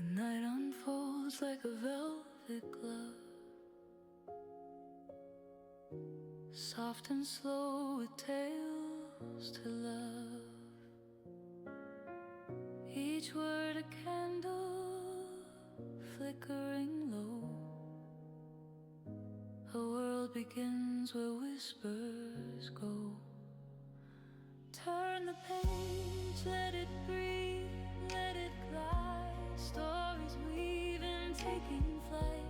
The night unfolds like a velvet glove, soft and slow with tales to love. Each word a candle flickering low. A world begins where whispers go. Turn the page, let it breathe, let it glide. Stories weaving, taking flight.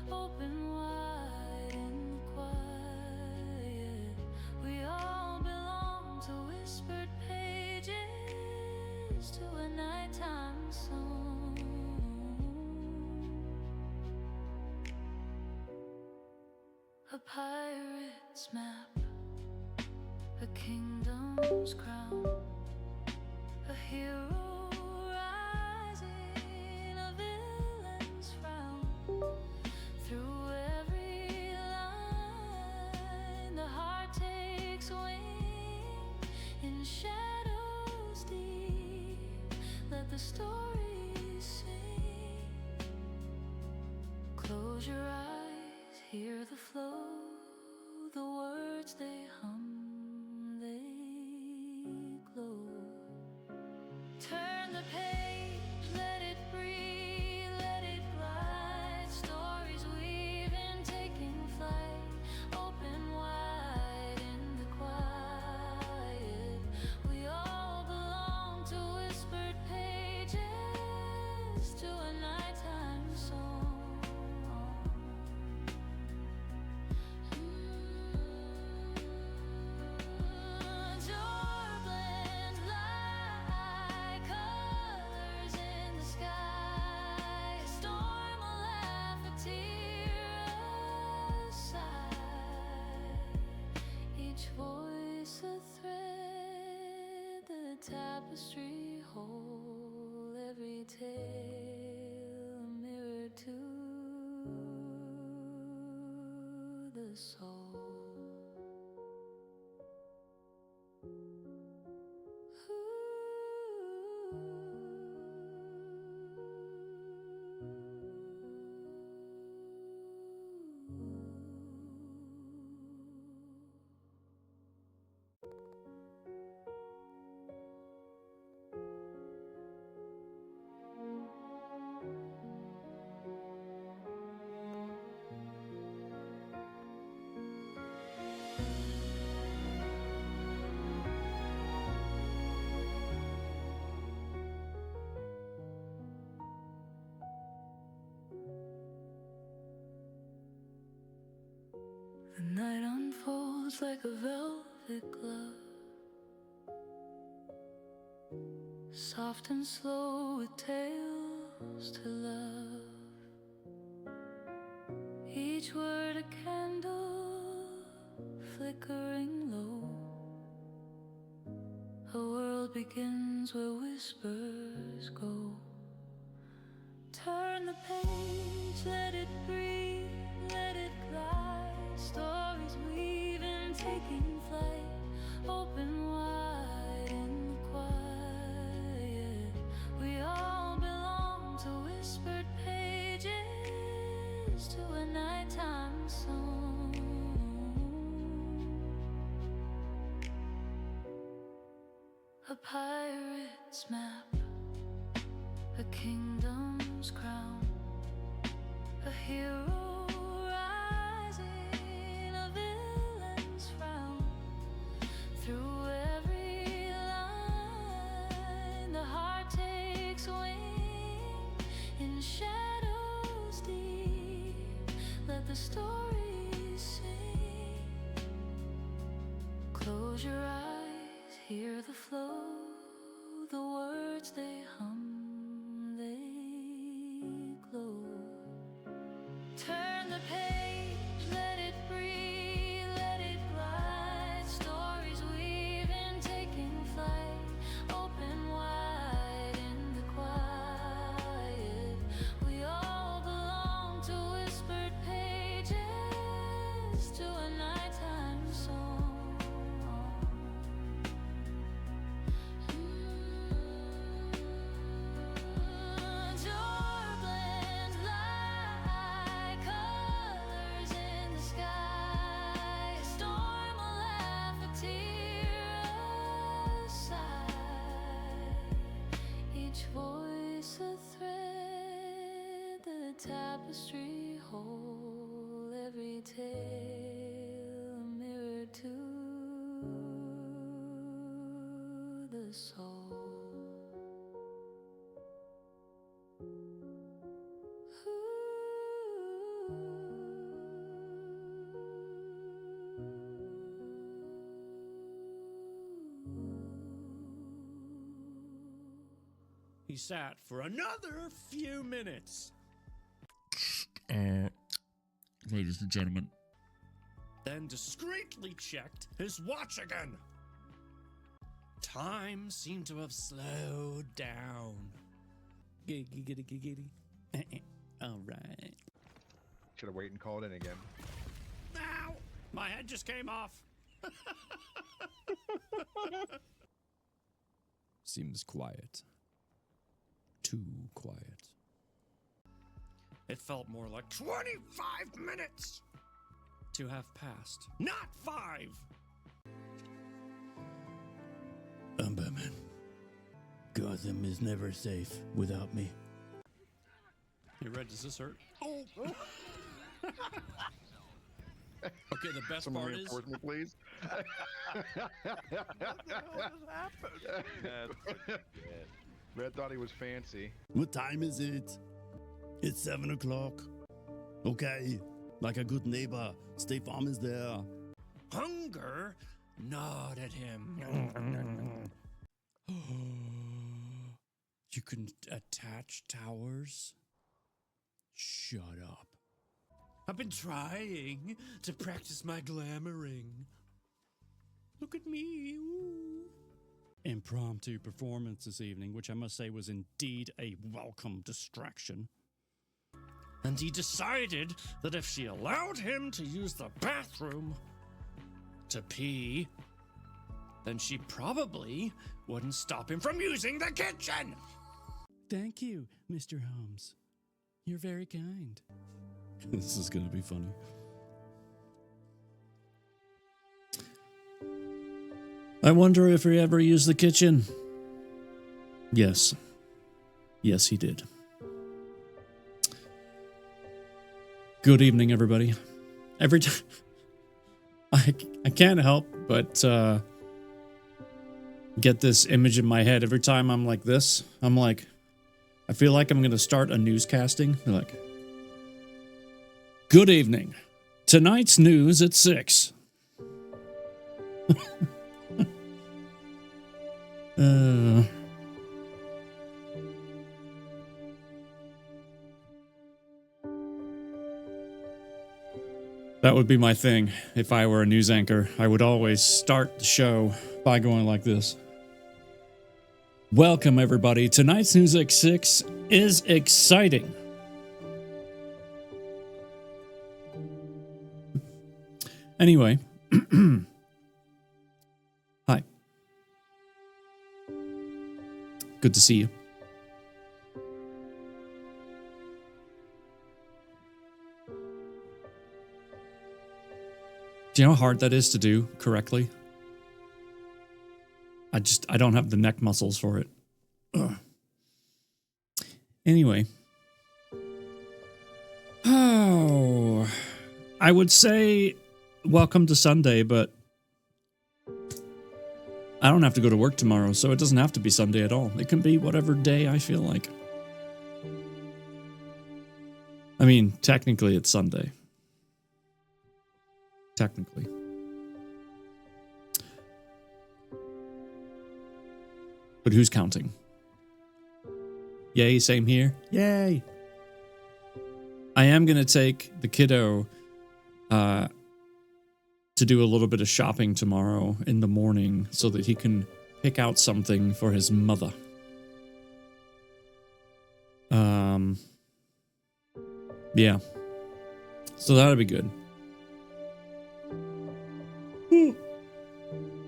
Open wide in the quiet. We all belong to whispered pages, to a nighttime song. A pirate's map, a kingdom's crown, a hero rising, a villain's frown. Through every line, the heart takes wing. In shadows deep, let the story sing. Close your eyes, hear the flow. The words they hum, they glow. Turn the page, let it breathe, let it glide. Stories weaving, taking flight. Open wide in the quiet. We all belong to whispered pages, to a nighttime song. Tapestry whole, every tale a mirror to the soul. The night unfolds like a velvet glove, soft and slow with tales to love. Each word a candle flickering low. A world begins where whispers go. Turn the page, let it breathe, let it glide. Stories weaving, taking flight. Open wide in the quiet. We all belong to whispered pages, to a nighttime song. A pirate's map, a kingdom's crown, a hero rising, a villain's frown. Through every line, the heart takes wing. In shadows deep, let the story sing. Close your eyes, hear the flow. The words they hum, they glow. Turn the page, let it breathe, let it glide. Stories weaving, taking flight. Open wide in the quiet. We all belong to whispered pages, tapestry whole, every tale a mirror to the soul. He sat for another few minutes. Ladies and gentlemen. Then discreetly checked his watch again. Time seemed to have slowed down. Giggity. All right. Should have waited and called in again. Ow! My head just came off. Seems quiet. Too quiet. It felt more like 25 minutes to have passed. Not 5! I'm Batman. Gotham is never safe without me. Hey, Red, does this hurt? Oh! Okay, the best Some part is... reinforcement, please. Red thought he was fancy. What time is it? It's 7 o'clock. Okay, like a good neighbor, State Farm is there. Hunger gnawed at him. You can attach towers? Shut up. I've been trying to practice my glamoring. Look at me. Ooh. Impromptu performance this evening, which I must say was indeed a welcome distraction. And he decided that if she allowed him to use the bathroom to pee, then she probably wouldn't stop him from using the kitchen. Thank you, Mr. Holmes. You're very kind. This is gonna be funny. I wonder if he ever used the kitchen. Yes. Yes, he did. Good evening, everybody. Every time... I can't help but get this image in my head. Every time I'm like this, I'm like... I feel like I'm going to start a newscasting. They're like... Good evening. Tonight's news at 6. That would be my thing. If I were a news anchor, I would always start the show by going like this. Welcome, everybody. Tonight's news at 6 is exciting. Anyway. Hi. Good to see you. Do you know how hard that is to do correctly? I don't have the neck muscles for it. Ugh. Anyway. Oh, I would say welcome to Sunday, but I don't have to go to work tomorrow, so it doesn't have to be Sunday at all. It can be whatever day I feel like. I mean, technically it's Sunday. Technically. But who's counting? Yay, same here. Yay! I am going to take the kiddo to do a little bit of shopping tomorrow in the morning so that he can pick out something for his mother. Yeah. So that'll be good.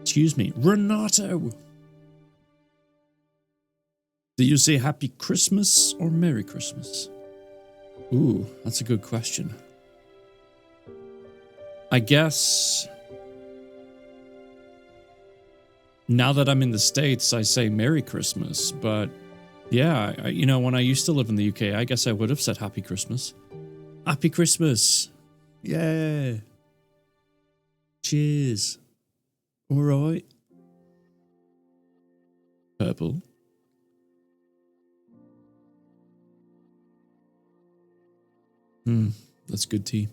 Excuse me, Renato. Do you say Happy Christmas or Merry Christmas? Ooh, that's a good question. I guess now that I'm in the States, I say Merry Christmas. But yeah, you know, when I used to live in the UK, I guess I would have said Happy Christmas. Happy Christmas. Yeah. Cheers. All right. Purple. That's good tea.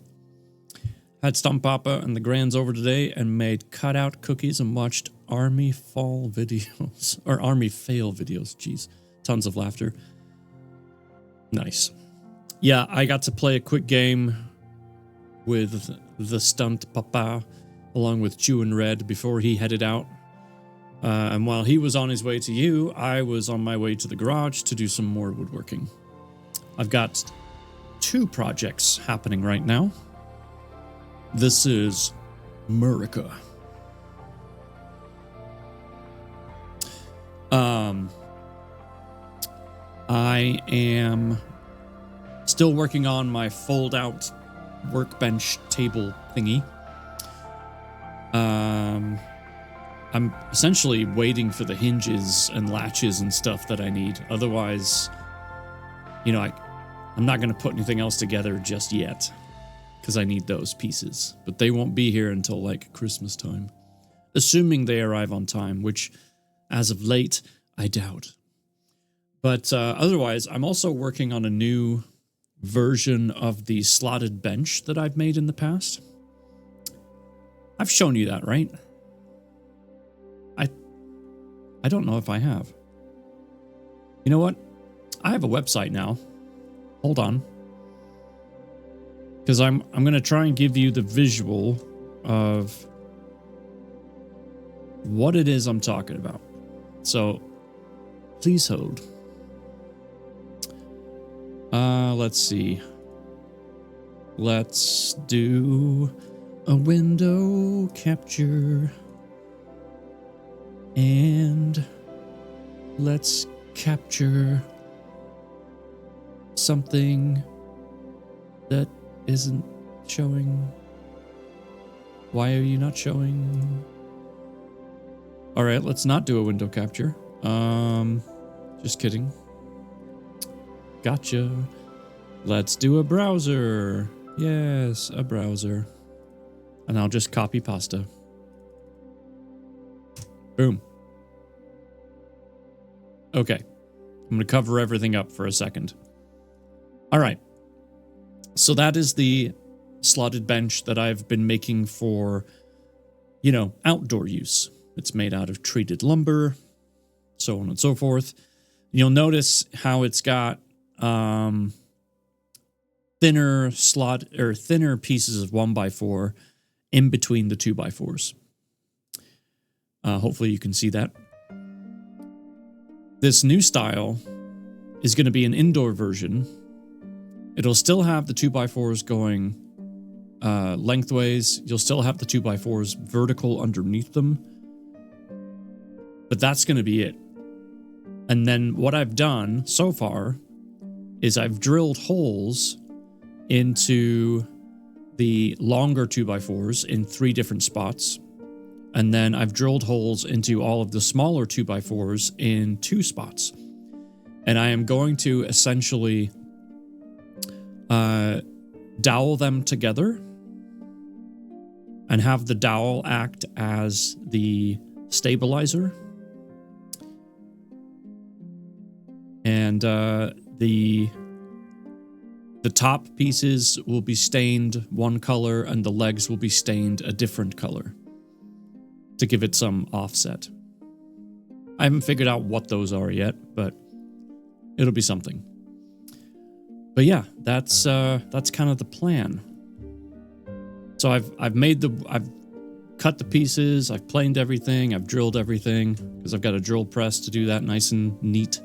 Had Stump Papa and the Grands over today and made cutout cookies and watched Army Fall videos. Or Army Fail videos. Jeez. Tons of laughter. Nice. Yeah, I got to play a quick game with the Stunt Papa along with Chew and Red before he headed out. And while he was on his way to you, I was on my way to the garage to do some more woodworking. I've got 2 projects happening right now. This is Murica. I am still working on my fold-out workbench table thingy. I'm essentially waiting for the hinges and latches and stuff that I need. Otherwise, you know, I'm not going to put anything else together just yet because I need those pieces. But they won't be here until like Christmas time, assuming they arrive on time, which as of late, I doubt. But otherwise, I'm also working on a new version of the slotted bench that I've made in the past. I've shown you that, right? I don't know if I have. You know what? I have a website now. Hold on. Because I'm going to try and give you the visual of what it is I'm talking about. So, please hold. Let's see. Let's do a window capture. And let's capture something that isn't showing. Why are you not showing? All right, let's not do a window capture. Just kidding. Gotcha. Let's do a browser. Yes, a browser. And I'll just copy pasta. Boom. Okay. I'm going to cover everything up for a second. All right. So that is the slotted bench that I've been making for, you know, outdoor use. It's made out of treated lumber, so on and so forth. You'll notice how it's got thinner pieces of 1x4 in between the 2x4s. Hopefully you can see that. This new style is going to be an indoor version. It'll still have the 2x4s going lengthways. You'll still have the 2x4s vertical underneath them. But that's going to be it. And then what I've done so far is I've drilled holes into the longer 2x4s in 3 different spots. And then I've drilled holes into all of the smaller 2x4s in 2 spots. And I am going to essentially dowel them together and have the dowel act as the stabilizer. And the top pieces will be stained one color and the legs will be stained a different color to give it some offset. I haven't figured out what those are yet, but it'll be something. But yeah, that's kind of the plan. So I've cut the pieces, I've planed everything, I've drilled everything because I've got a drill press to do that nice and neat.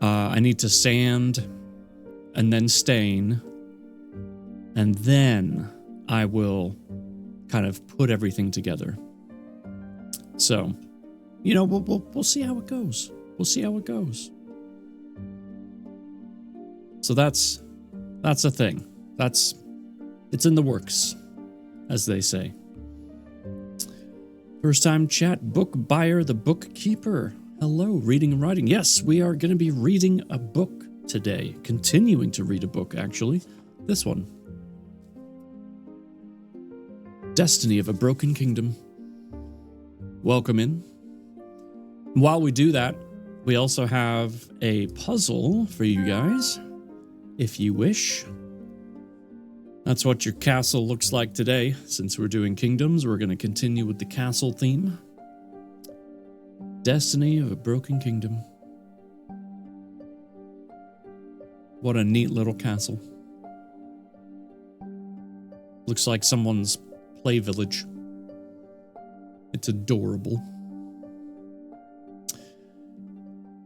I need to sand and then stain, and then I will kind of put everything together. So, you know, we'll see how it goes. We'll see how it goes. So that's a thing. It's in the works, as they say. First time chat, book buyer, the bookkeeper. Hello, reading and writing. Yes, we are going to be reading a book today. Continuing to read a book, actually. this one. Destiny of a Broken Kingdom. Welcome in. While we do that, we also have a puzzle for you guys, if you wish. That's what your castle looks like today. Since we're doing kingdoms, we're going to continue with the castle theme. Destiny of a Broken Kingdom. What a neat little castle. Looks like someone's play village. It's adorable.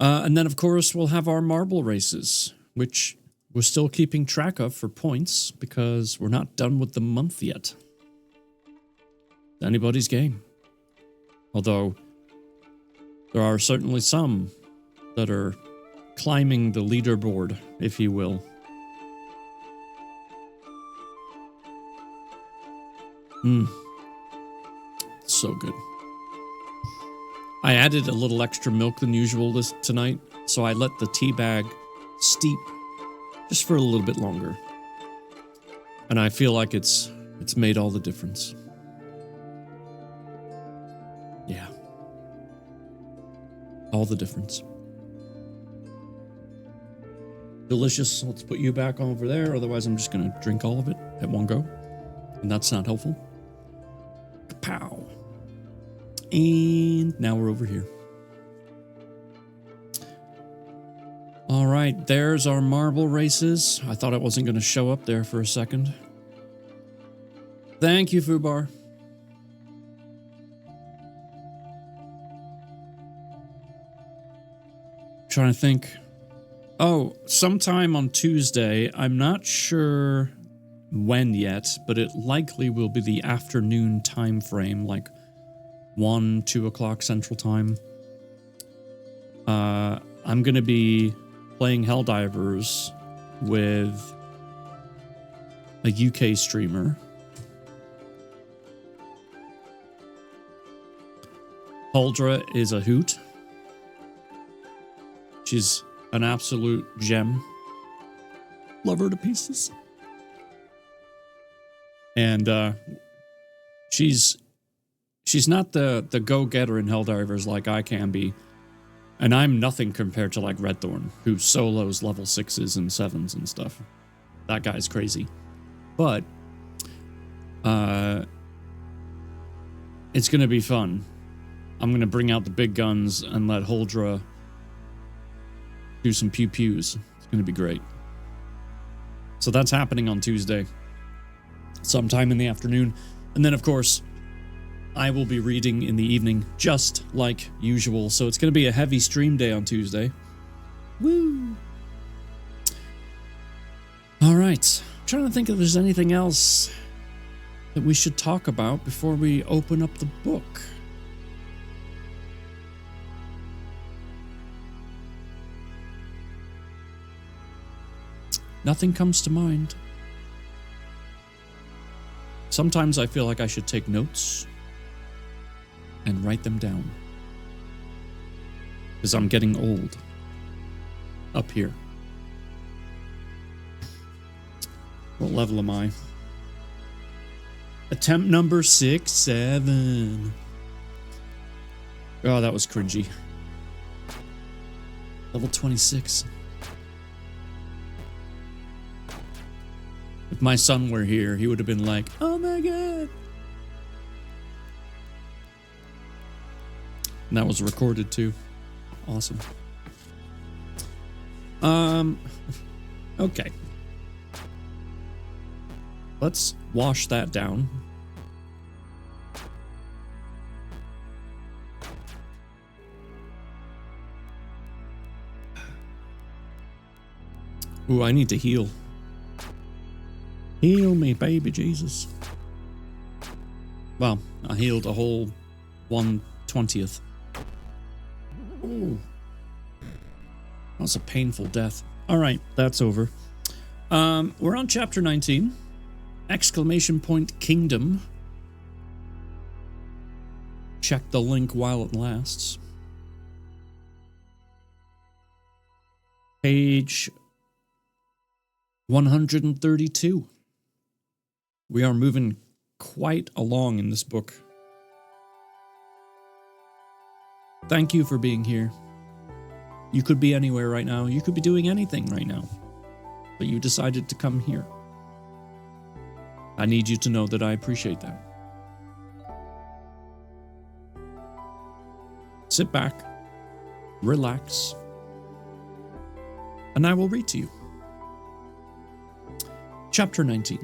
And then, of course, we'll have our marble races, which we're still keeping track of for points because we're not done with the month yet. It's anybody's game. Although, there are certainly some that are climbing the leaderboard, if you will. So good. I added a little extra milk than usual tonight, so I let the tea bag steep just for a little bit longer. And I feel like it's made all the difference. Yeah. All the difference. Delicious. Let's put you back over there, otherwise I'm just going to drink all of it at one go. And that's not helpful. Kapow. And now we're over here. All right, there's our marble races. I thought it wasn't going to show up there for a second. Thank you, Fubar. Trying to think. Oh, sometime on Tuesday. I'm not sure when yet, but it likely will be the afternoon time frame, like 1, 2 o'clock Central Time. I'm going to be playing Helldivers with a UK streamer. Huldra is a hoot. She's an absolute gem. Love her to pieces. And she's not the go-getter in Helldivers like I can be. And I'm nothing compared to like Redthorn, who solos level 6s and 7s and stuff. That guy's crazy. But it's going to be fun. I'm going to bring out the big guns and let Huldra do some pew-pews. It's going to be great. So that's happening on Tuesday, sometime in the afternoon. And then, of course, I will be reading in the evening, just like usual. So it's going to be a heavy stream day on Tuesday. Woo! All right. I'm trying to think if there's anything else that we should talk about before we open up the book. Nothing comes to mind. Sometimes I feel like I should take notes and write them down. Because I'm getting old. Up here. What level am I? Attempt number 6-7. Oh, that was cringy. Level 26. If my son were here, he would have been like, oh my god. And that was recorded too. Awesome. Okay. Let's wash that down. Ooh, I need to heal. Heal me, baby Jesus. Well, I healed a whole 1/20th. Ooh. That's a painful death. All right, that's over. We're on chapter 19. Exclamation point kingdom. Check the link while it lasts. Page 132. We are moving quite along in this book. Thank you for being here. You could be anywhere right now. You could be doing anything right now. But you decided to come here. I need you to know that I appreciate that. Sit back, relax, and I will read to you. Chapter 19.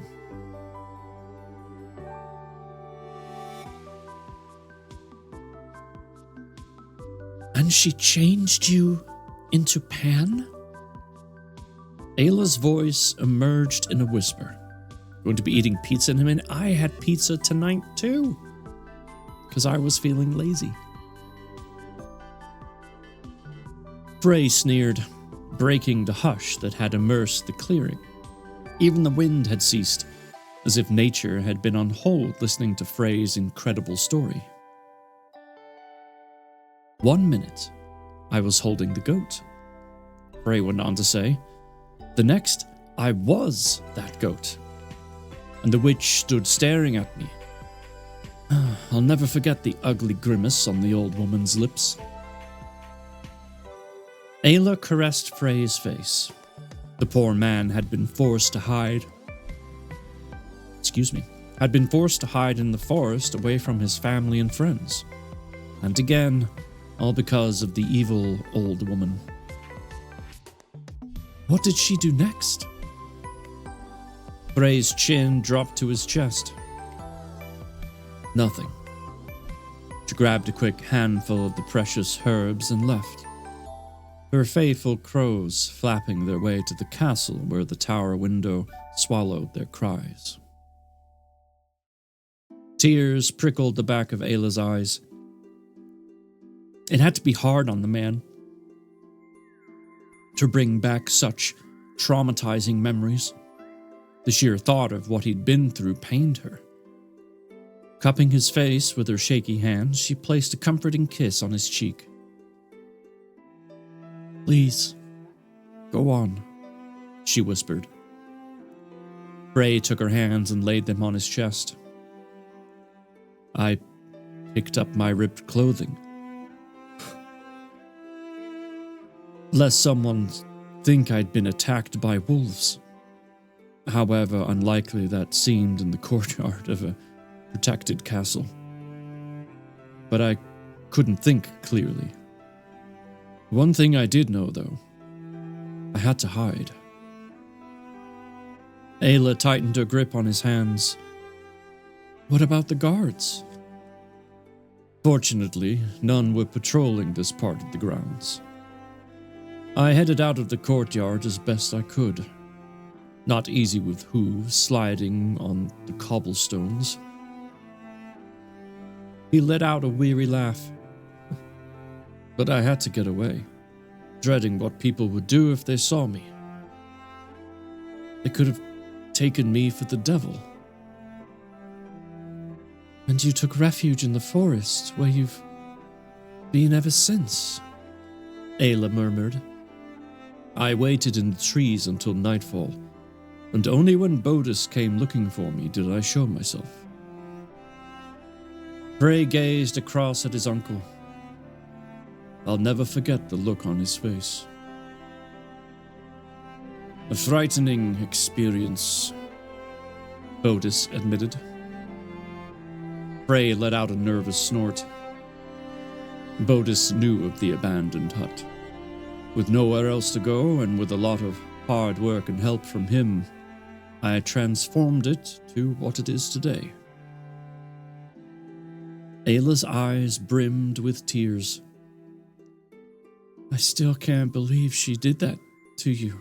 And she changed you into Pan? Ayla's voice emerged in a whisper. Going to be eating pizza in a minute? I had pizza tonight too, because I was feeling lazy. Frey sneered, breaking the hush that had immersed the clearing. Even the wind had ceased, as if nature had been on hold listening to Frey's incredible story. 1 minute, I was holding the goat, Frey went on to say. The next, I was that goat, and the witch stood staring at me. I'll never forget the ugly grimace on the old woman's lips. Ayla caressed Frey's face. The poor man had been forced to hide. Had been forced to hide in the forest away from his family and friends. And again, all because of the evil old woman. What did she do next? Frey's chin dropped to his chest. Nothing. She grabbed a quick handful of the precious herbs and left. Her faithful crows flapping their way to the castle where the tower window swallowed their cries. Tears prickled the back of Ayla's eyes. It had to be hard on the man to bring back such traumatizing memories. The sheer thought of what he'd been through pained her. Cupping his face with her shaky hands, she placed a comforting kiss on his cheek. Please, go on, she whispered. Frey took her hands and laid them on his chest. I picked up my ripped clothing. Lest someone think I'd been attacked by wolves. However unlikely that seemed in the courtyard of a protected castle. But I couldn't think clearly. One thing I did know, though. I had to hide. Ayla tightened her grip on his hands. What about the guards? Fortunately, none were patrolling this part of the grounds. I headed out of the courtyard as best I could. Not easy with hooves sliding on the cobblestones. He let out a weary laugh. But I had to get away, dreading what people would do if they saw me. They could have taken me for the devil. And you took refuge in the forest, where you've been ever since, Ayla murmured. I waited in the trees until nightfall, and only when Bodis came looking for me did I show myself. Frey gazed across at his uncle. I'll never forget the look on his face. A frightening experience, Bodis admitted. Frey let out a nervous snort. Bodis knew of the abandoned hut. With nowhere else to go, and with a lot of hard work and help from him, I transformed it to what it is today. Ayla's eyes brimmed with tears. I still can't believe she did that to you.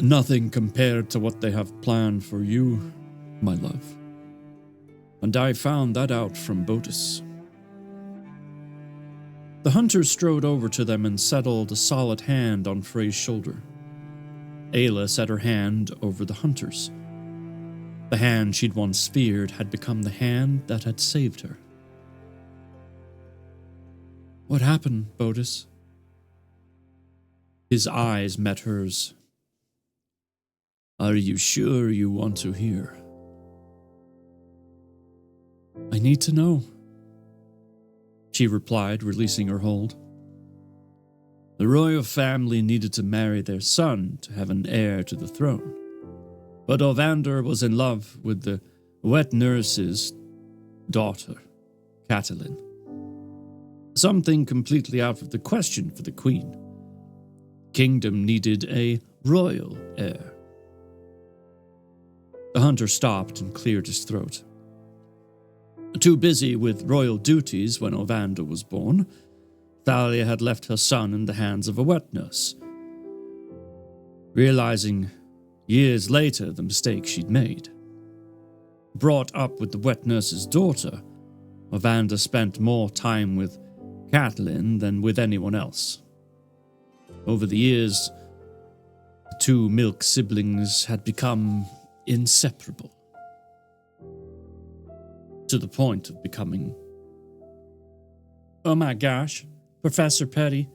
Nothing compared to what they have planned for you, my love. And I found that out from Bodis. The hunter strode over to them and settled a solid hand on Frey's shoulder. Ayla set her hand over the hunter's. The hand she'd once feared had become the hand that had saved her. What happened, Bodis? His eyes met hers. Are you sure you want to hear? I need to know, she replied, releasing her hold. The royal family needed to marry their son to have an heir to the throne. But Olvander was in love with the wet nurse's daughter, Catelyn. Something completely out of the question for the queen. Kingdom needed a royal heir. The hunter stopped and cleared his throat. Too busy with royal duties when Olvander was born, Thalia had left her son in the hands of a wet nurse. Realizing years later the mistake she'd made. Brought up with the wet nurse's daughter, Olvander spent more time with Catelyn than with anyone else. Over the years, the two milk siblings had become inseparable. To the point of becoming... Oh my gosh, Professor Petty.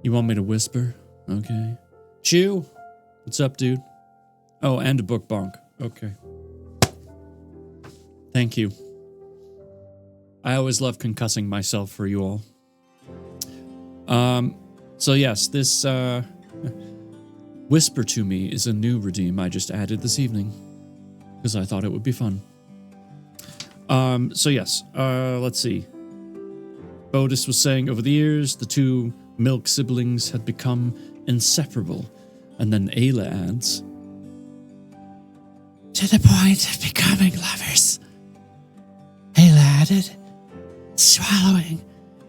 You want me to whisper? Okay. Chew? What's up, dude? Oh, and a book bonk. Okay. Thank you. I always love concussing myself for you all. So yes, this Whisper to Me is a new redeem I just added this evening because I thought it would be fun. So yes, let's see. Bodis was saying over the years, the two milk siblings had become inseparable. And then Ayla adds, to the point of becoming lovers. Ayla added, swallowing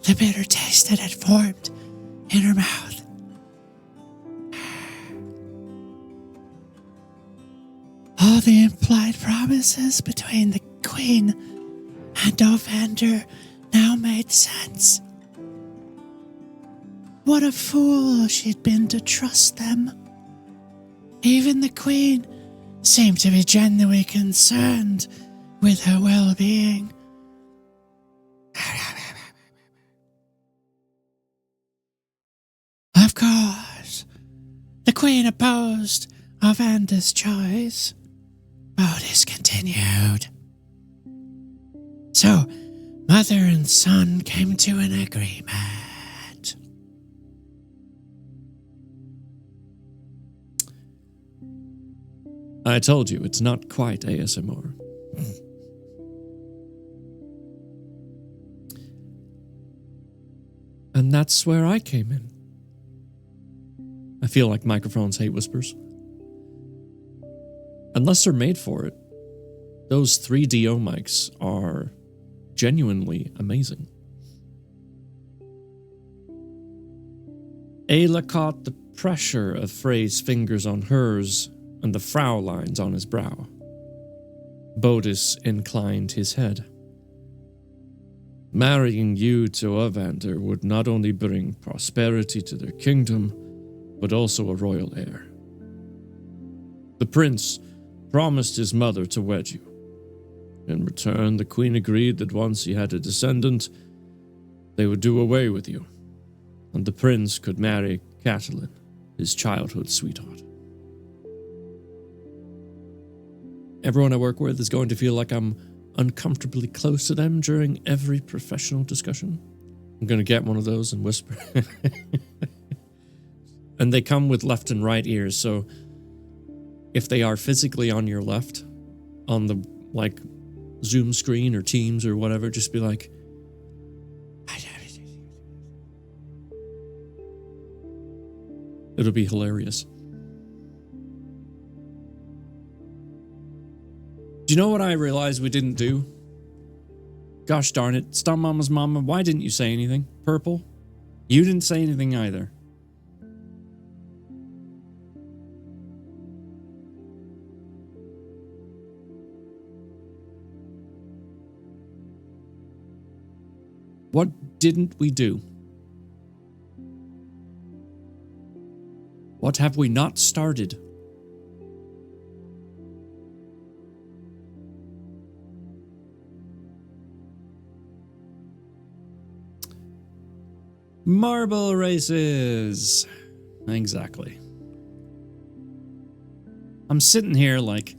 the bitter taste that had formed in her mouth. All the implied promises between the Queen and Olvander now made sense. What a fool she'd been to trust them. Even the Queen seemed to be genuinely concerned with her well-being. Of course, the Queen opposed Olvander's choice. Bodis continued. So, mother and son came to an agreement. I told you, it's not quite ASMR. And that's where I came in. I feel like microphones hate whispers. Unless they're made for it, those 3DO mics are genuinely amazing. Ayla caught the pressure of Frey's fingers on hers and the frow lines on his brow. Bodis inclined his head. Marrying you to Olvander would not only bring prosperity to their kingdom, but also a royal heir. The prince promised his mother to wed you. In return, the queen agreed that once he had a descendant, they would do away with you, and the prince could marry Catelyn, his childhood sweetheart. Everyone I work with is going to feel like I'm uncomfortably close to them during every professional discussion. I'm going to get one of those and whisper. And they come with left and right ears, so if they are physically on your left, on the, like, Zoom screen or Teams or whatever, just be like, it'll be hilarious. Do you know what I realized we didn't do? Gosh darn it, Stump Mama's mama, why didn't you say anything? Purple? You didn't say anything either. What didn't we do? What have we not started? Marble races. Exactly. I'm sitting here like,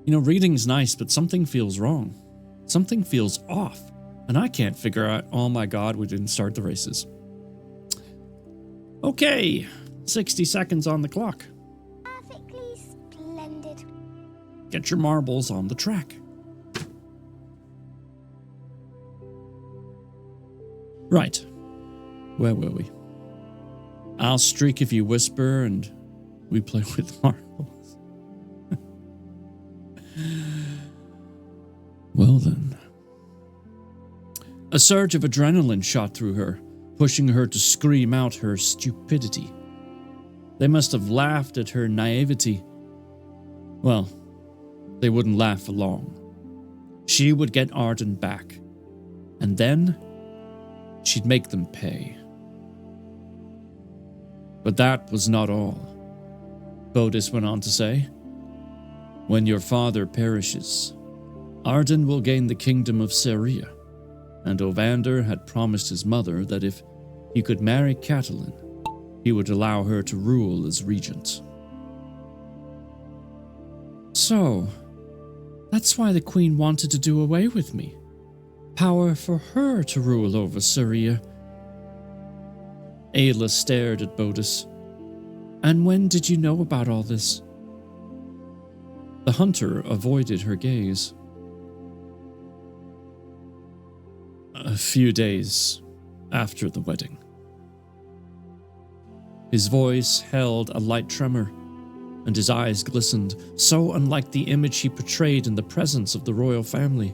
reading's nice, but something feels wrong. Something feels off. And I can't figure out, oh my God, we didn't start the races. Okay, 60 seconds on the clock. Perfectly splendid. Get your marbles on the track. Right. Where were we? I'll streak if you whisper, and we play with marbles. Well then. A surge of adrenaline shot through her, pushing her to scream out her stupidity. They must have laughed at her naivety. Well, they wouldn't laugh for long. She would get Arden back, and then she'd make them pay. But that was not all. Bodis went on to say, when your father perishes, Arden will gain the kingdom of Seria, and Ovander had promised his mother that if he could marry Catelyn, he would allow her to rule as regent. So, that's why the queen wanted to do away with me. Power for her to rule over Seria. Aela stared at Bodis. And when did you know about all this? The hunter avoided her gaze. A few days after the wedding. His voice held a light tremor, and his eyes glistened, so unlike the image he portrayed in the presence of the royal family.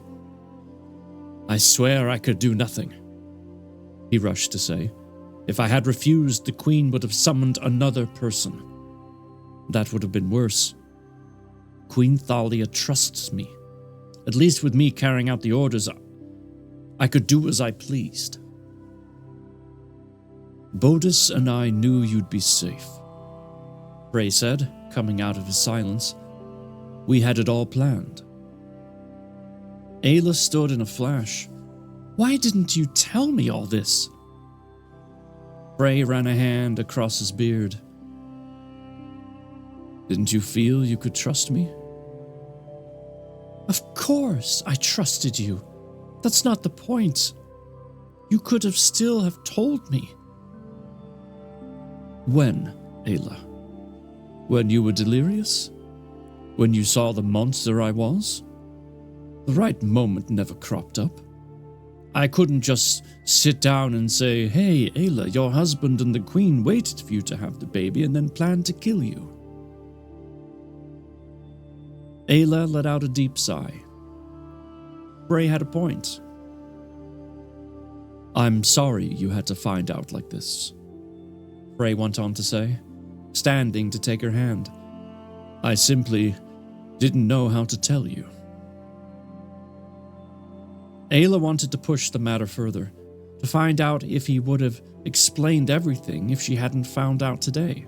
I swear I could do nothing, he rushed to say. If I had refused, the queen would have summoned another person. That would have been worse. Queen Thalia trusts me. At least with me carrying out the orders, I could do as I pleased. Bodis and I knew you'd be safe, Bray said, coming out of his silence. We had it all planned. Aela stood in a flash. Why didn't you tell me all this? Bray ran a hand across his beard. Didn't you feel you could trust me? Of course I trusted you. That's not the point. You could have still have told me. When, Aela? When you were delirious? When you saw the monster I was? The right moment never cropped up. I couldn't just sit down and say, hey, Aela, your husband and the queen waited for you to have the baby and then planned to kill you. Aela let out a deep sigh. Bray had a point. I'm sorry you had to find out like this, Bray went on to say, standing to take her hand. I simply didn't know how to tell you. Aela wanted to push the matter further, to find out if he would have explained everything if she hadn't found out today.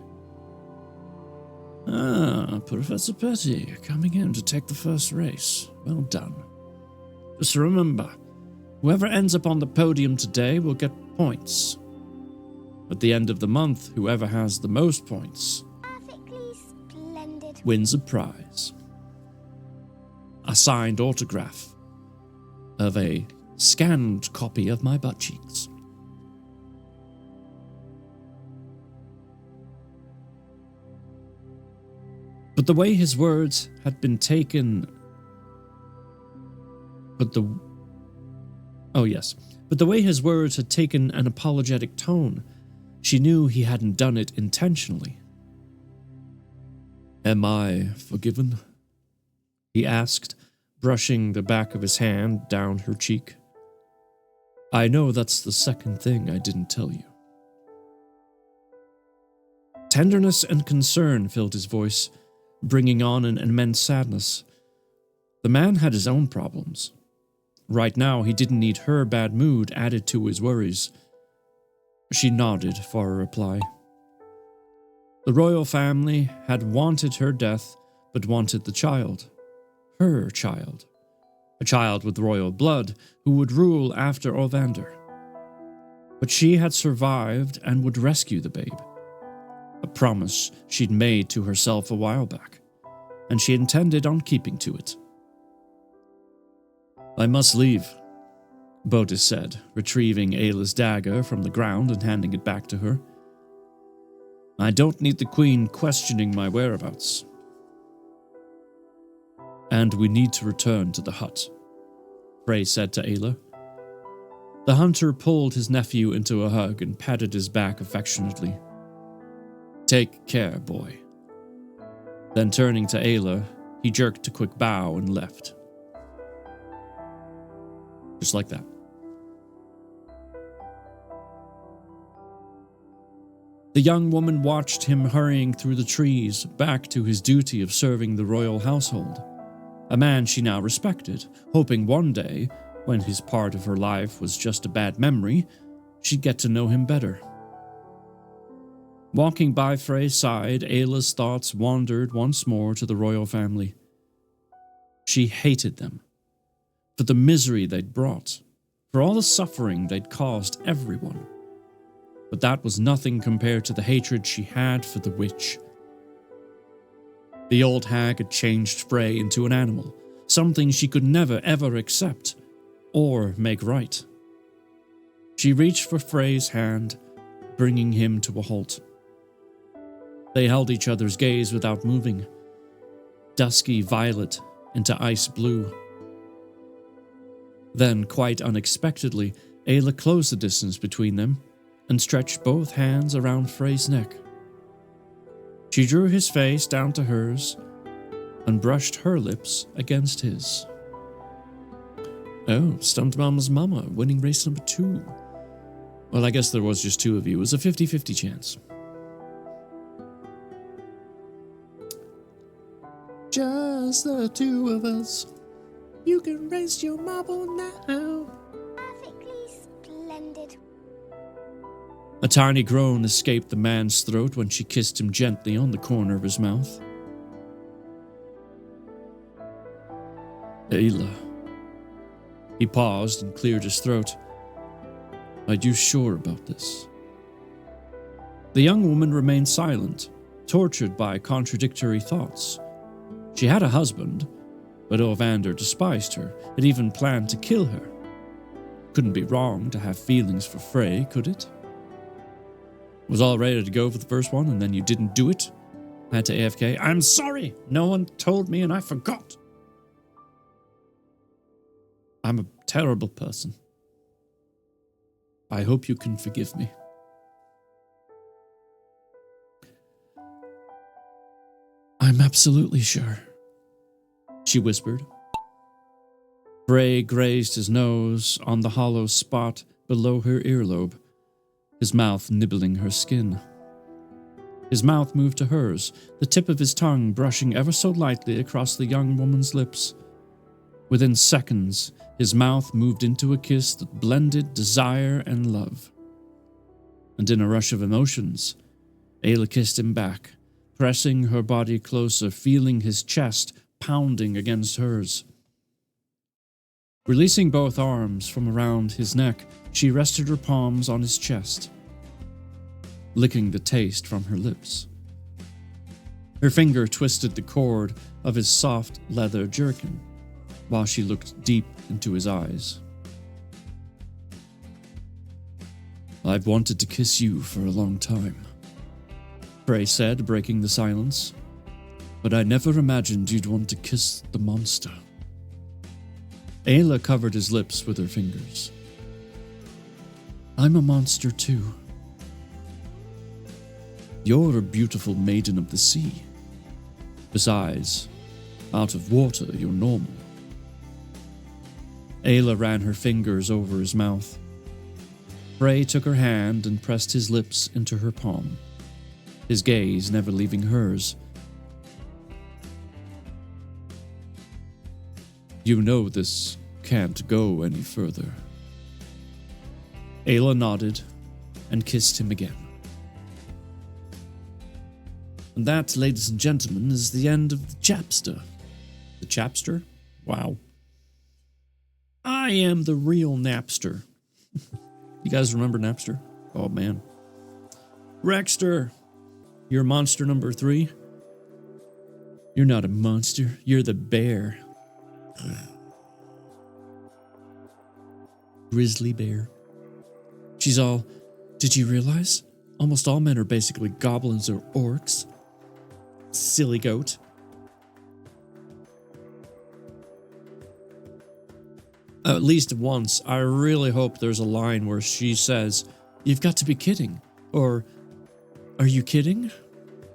Ah, Professor Petty, coming in to take the first race. Well done. Just remember, whoever ends up on the podium today will get points. At the end of the month, whoever has the most points Perfectly splendid. wins a prize. A signed autograph of a scanned copy of my butt cheeks. But the way his words had been taken... But the way his words had taken an apologetic tone, she knew he hadn't done it intentionally. Am I forgiven? He asked, brushing the back of his hand down her cheek. I know that's the second thing I didn't tell you. Tenderness and concern filled his voice, bringing on an immense sadness. The man had his own problems. Right now, he didn't need her bad mood added to his worries. She nodded for a reply. The royal family had wanted her death, but wanted the child. Her child. A child with royal blood who would rule after Ovander. but she had survived and would rescue the babe. A promise she'd made to herself a while back, and she intended on keeping to it. I must leave, Bodis said, retrieving Ayla's dagger from the ground and handing it back to her. I don't need the Queen questioning my whereabouts. And we need to return to the hut, Frey said to Ayla. The hunter pulled his nephew into a hug and patted his back affectionately. Take care, boy. Then turning to Ayla, he jerked a quick bow and left. Just like that. The young woman watched him hurrying through the trees back to his duty of serving the royal household, a man she now respected, hoping one day, when his part of her life was just a bad memory, she'd get to know him better. Walking by Frey's side, Ayla's thoughts wandered once more to the royal family. She hated them, for the misery they'd brought, for all the suffering they'd caused everyone. But that was nothing compared to the hatred she had for the witch. The old hag had changed Frey into an animal, something she could never ever accept or make right. She reached for Frey's hand, bringing him to a halt. They held each other's gaze without moving, dusky violet into ice blue. Then, quite unexpectedly, Ayla closed the distance between them and stretched both hands around Frey's neck. She drew his face down to hers and brushed her lips against his. Oh, Stunt Mama's mama, winning race number 2. Well, I guess there was just 2 of you. It was a 50-50 chance. Just the 2 of us. You can raise your marble now. Perfectly splendid. A tiny groan escaped the man's throat when she kissed him gently on the corner of his mouth. Ayla. He paused and cleared his throat. Are you sure about this? The young woman remained silent, tortured by contradictory thoughts. She had a husband, but Olvander despised her and even planned to kill her. Couldn't be wrong to have feelings for Frey, could it? Was all ready to go for the first one and then you didn't do it? Had to AFK. I'm sorry, no one told me and I forgot. I'm a terrible person. I hope you can forgive me. I'm absolutely sure, she whispered. Frey grazed his nose on the hollow spot below her earlobe, his mouth nibbling her skin. His mouth moved to hers, the tip of his tongue brushing ever so lightly across the young woman's lips. Within seconds, his mouth moved into a kiss that blended desire and love. And in a rush of emotions, Ayla kissed him back, pressing her body closer, feeling his chest pounding against hers. Releasing both arms from around his neck, she rested her palms on his chest, licking the taste from her lips. Her finger twisted the cord of his soft leather jerkin, while she looked deep into his eyes. I've wanted to kiss you for a long time, Frey said, breaking the silence, but I never imagined you'd want to kiss the monster. Ayla covered his lips with her fingers. I'm a monster too. You're a beautiful maiden of the sea. Besides, out of water, you're normal. Ayla ran her fingers over his mouth. Frey took her hand and pressed his lips into her palm, his gaze never leaving hers. You know this can't go any further. Ayla nodded and kissed him again. And that, ladies and gentlemen, is the end of the chapster. The chapster? Wow. I am the real Napster. You guys remember Napster? Oh, man. Rexter, you're monster number 3. You're not a monster. You're the bear. Grizzly bear. She's all, did you realize? Almost all men are basically goblins or orcs. Silly goat. At least once, I really hope there's a line where she says, you've got to be kidding. Or, are you kidding?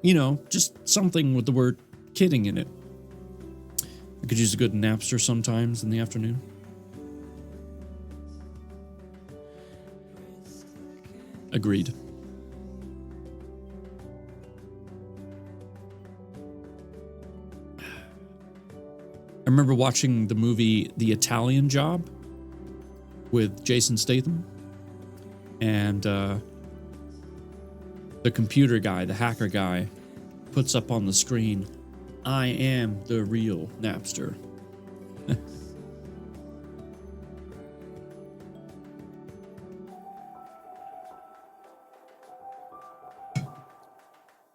You know, just something with the word kidding in it. I could use a good Napster sometimes in the afternoon. Agreed. I remember watching the movie The Italian Job with Jason Statham. And the computer guy, the hacker guy, puts up on the screen, I am the real Napster.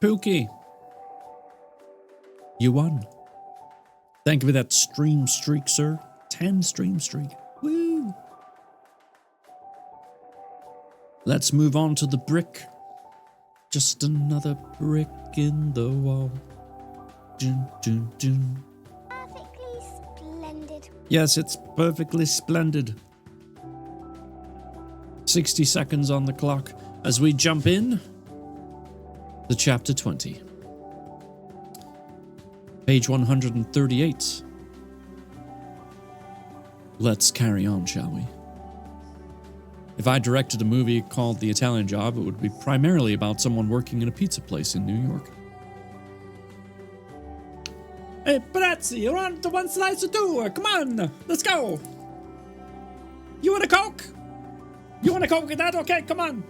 Pookie, you won. Thank you for that stream streak, sir. 10 stream streak. Woo! Let's move on to the brick. Just another brick in the wall. Dun, dun, dun. Perfectly splendid. Yes, it's perfectly splendid. 60 seconds on the clock as we jump in to chapter 20. Page 138. Let's carry on, shall we? If I directed a movie called The Italian Job, it would be primarily about someone working in a pizza place in New York. Hey, Brazzi, you're on to one slice or two. Come on, let's go. You want a Coke? You want a Coke with that? Okay, come on.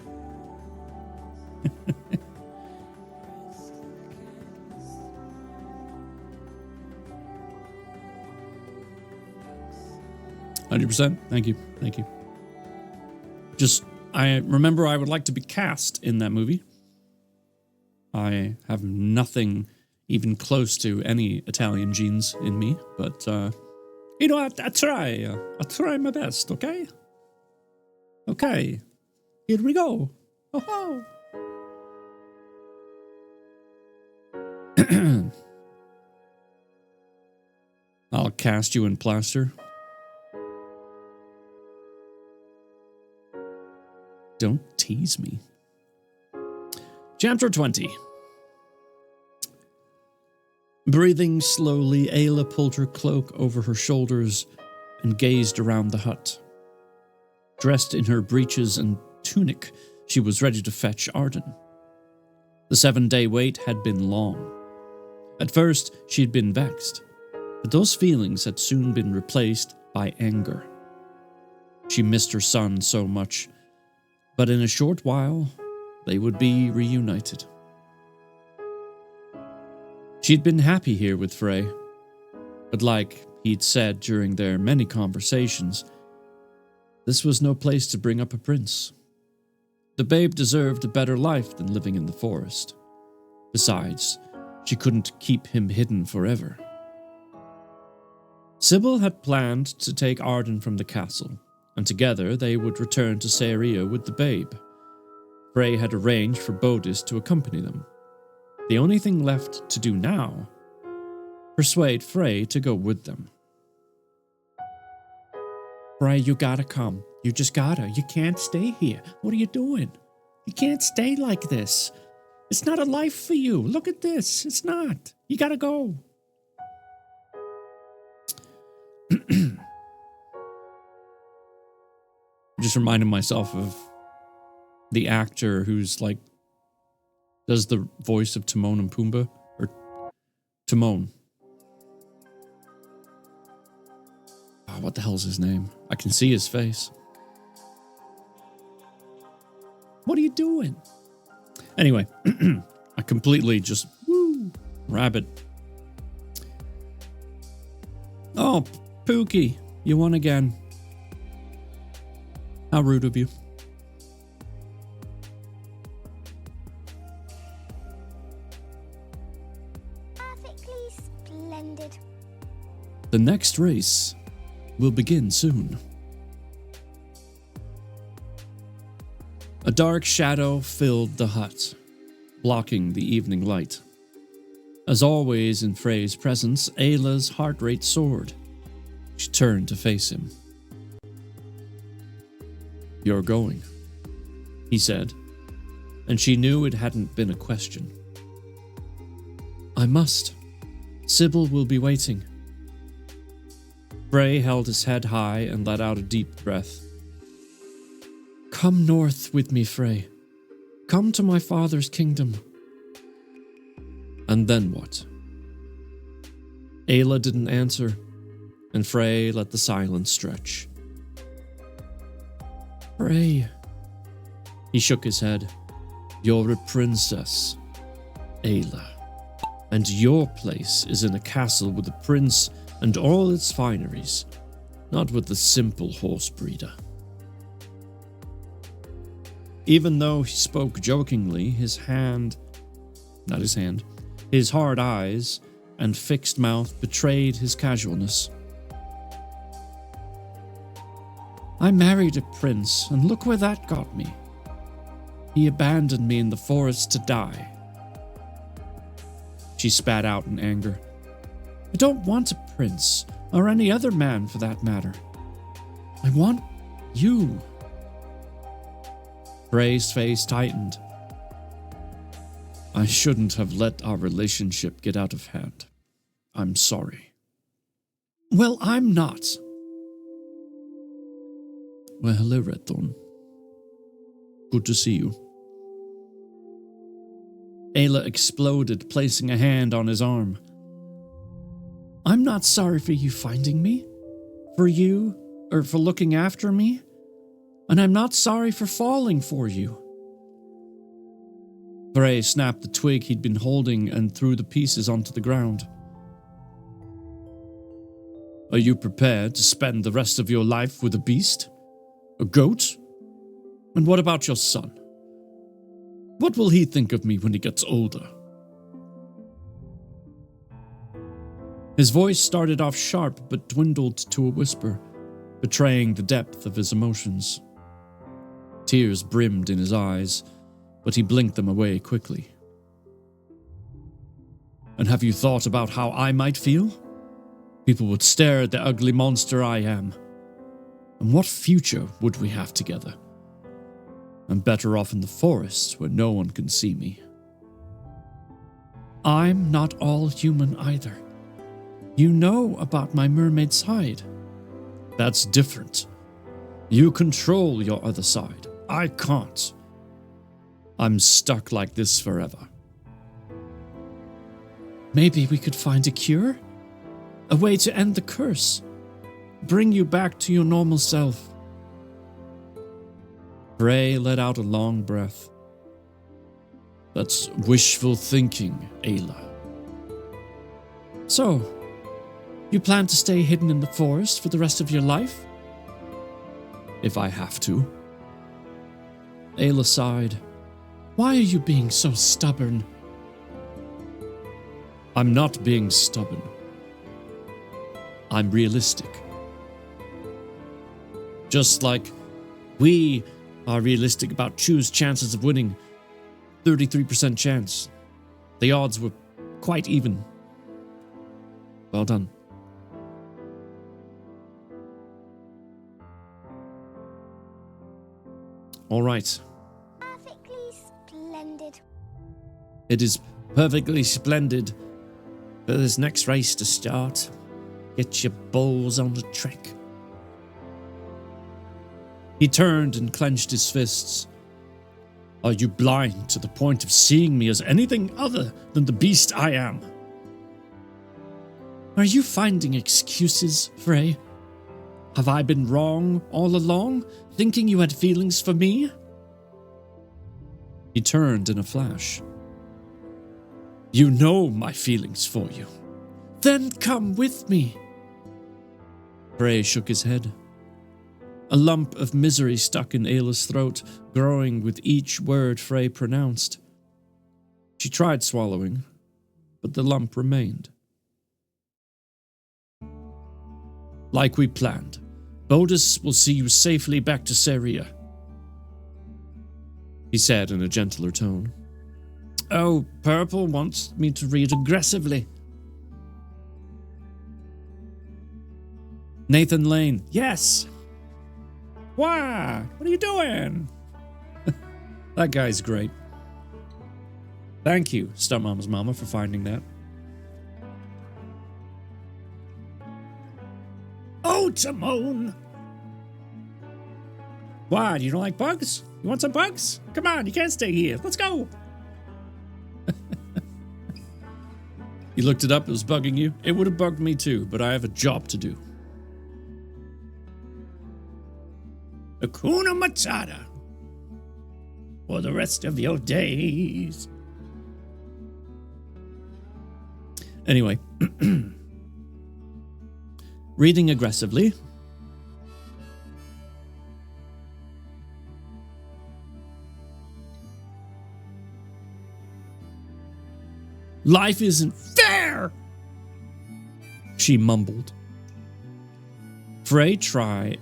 100%. Thank you. Thank you. Just, I remember I would like to be cast in that movie. I have nothing even close to any Italian genes in me, but, you know, I try. I try my best, okay? Okay. Here we go. Oh-ho. I'll cast you in plaster. Don't tease me. Chapter 20. Breathing slowly, Ayla pulled her cloak over her shoulders and gazed around the hut. Dressed in her breeches and tunic, she was ready to fetch Arden. The 7-day wait had been long. At first, she'd been vexed, but those feelings had soon been replaced by anger. She missed her son so much, but in a short while, they would be reunited. She'd been happy here with Frey, but like he'd said during their many conversations, this was no place to bring up a prince. The babe deserved a better life than living in the forest. Besides, she couldn't keep him hidden forever. Sybil had planned to take Arden from the castle, and together they would return to Saria with the babe. Frey had arranged for Bodis to accompany them. The only thing left to do now, persuade Frey to go with them. Frey, you gotta come. You just gotta. You can't stay here. What are you doing? You can't stay like this. It's not a life for you. Look at this. It's not. You gotta go. I'm just reminding myself of the actor who's like, does the voice of Timon and Pumbaa, or Timon. Oh, what the hell's his name? I can see his face. What are you doing? Anyway, I completely just, rabbit. Oh, Pookie, you won again. How rude of you. splendid. The next race will begin soon. A dark shadow filled the hut, blocking the evening light. As always in Frey's presence, Ayla's heart rate soared. She turned to face him. "You're going," he said, and she knew it hadn't been a question. "I must. Sybil will be waiting." Frey held his head high and let out a deep breath. "Come north with me, Frey. Come to my father's kingdom." And then what? Ayla didn't answer, and Frey let the silence stretch. "Frey," he shook his head, "you're a princess, Ayla, and your place is in a castle with a prince and all its fineries, not with the simple horse breeder." Even though he spoke jokingly, his hard eyes and fixed mouth betrayed his casualness. "I married a prince, and look where that got me. He abandoned me in the forest to die." She spat out in anger. "I don't want a prince, or any other man for that matter. I want you." Frey's face tightened. "I shouldn't have let our relationship get out of hand. I'm sorry." "Well, I'm not." "Well, hello, Redthorn. Good to see you." Ayla exploded, placing a hand on his arm. "I'm not sorry for you finding me, for looking after me, and I'm not sorry for falling for you." Frey snapped the twig he'd been holding and threw the pieces onto the ground. "Are you prepared to spend the rest of your life with a beast? A goat? And what about your son? What will he think of me when he gets older?" His voice started off sharp but dwindled to a whisper, betraying the depth of his emotions. Tears brimmed in his eyes, but he blinked them away quickly. "And have you thought about how I might feel? People would stare at the ugly monster I am. And what future would we have together? I'm better off in the forest where no one can see me." "I'm not all human either. You know about my mermaid side." "That's different. You control your other side. I can't. I'm stuck like this forever." "Maybe we could find a cure? A way to end the curse? Bring you back to your normal self?" Frey let out a long breath. "That's wishful thinking, Ayla." "So, you plan to stay hidden in the forest for the rest of your life?" "If I have to." Ayla sighed. "Why are you being so stubborn?" "I'm not being stubborn. I'm realistic. Just like we are realistic about Chu's chances of winning. 33% chance. The odds were quite even. Well done." "All right. Perfectly splendid. It is perfectly splendid for this next race to start. Get your balls on the track." He turned and clenched his fists. "Are you blind to the point of seeing me as anything other than the beast I am?" "Are you finding excuses, Frey? Have I been wrong all along, thinking you had feelings for me?" He turned in a flash. "You know my feelings for you. Then come with me." Frey shook his head. A lump of misery stuck in Ayla's throat, growing with each word Frey pronounced. She tried swallowing, but the lump remained. like we planned. Bodis will see you safely back to Saria, he said in a gentler tone. Oh, Purple wants me to read aggressively. Nathan Lane, yes. Why? What are you doing? That guy's great. Thank you, Stepmom's mama, for finding that. Oh, Timon! Why, you don't like bugs? You want some bugs? Come on, you can't stay here. Let's go! You looked it up, it was bugging you? It would have bugged me too, but I have a job to do. Hakuna Matata for the rest of your days. Anyway, reading aggressively. Life isn't fair, she mumbled. Frey tied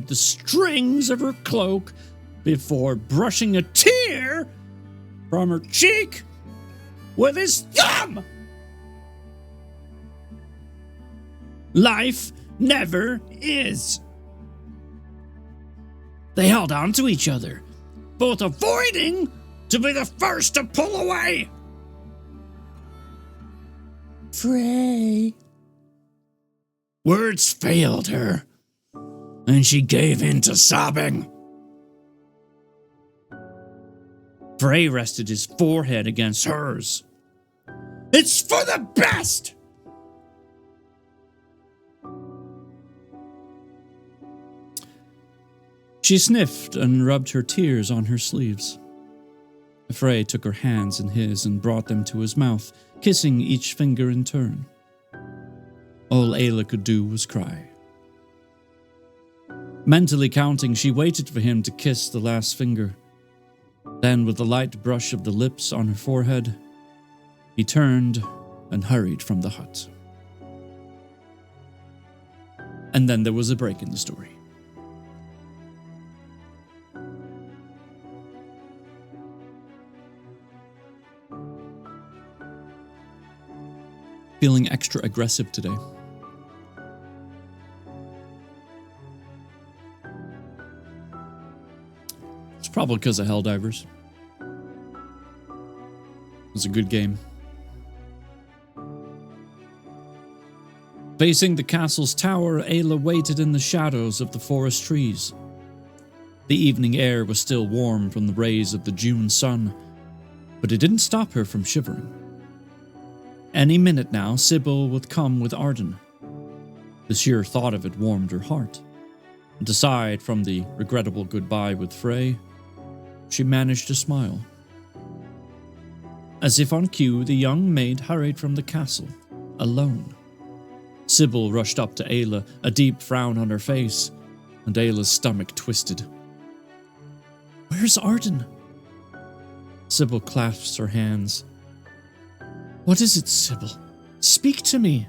the strings of her cloak before brushing a tear from her cheek with his thumb. Life never is. They held on to each other, both avoiding to be the first to pull away. Frey. Words failed her, and she gave in to sobbing. Frey rested his forehead against hers. It's for the best! She sniffed and rubbed her tears on her sleeves. Frey took her hands in his and brought them to his mouth, kissing each finger in turn. All Ayla could do was cry. Mentally counting, she waited for him to kiss the last finger. Then, with a light brush of the lips on her forehead, he turned and hurried from the hut. And then there was a break in the story. Feeling extra aggressive today. It's probably because of Helldivers. It was a good game. Facing the castle's tower, Ayla waited in the shadows of the forest trees. The evening air was still warm from the rays of the June sun, but it didn't stop her from shivering. Any minute now, Sybil would come with Arden. The sheer thought of it warmed her heart. And aside from the regrettable goodbye with Frey, she managed to smile. As if on cue, the young maid hurried from the castle, alone. Sybil rushed up to Ayla, a deep frown on her face, and Ayla's stomach twisted. Where's Arden? Sybil clasps her hands. What is it, Sybil? Speak to me.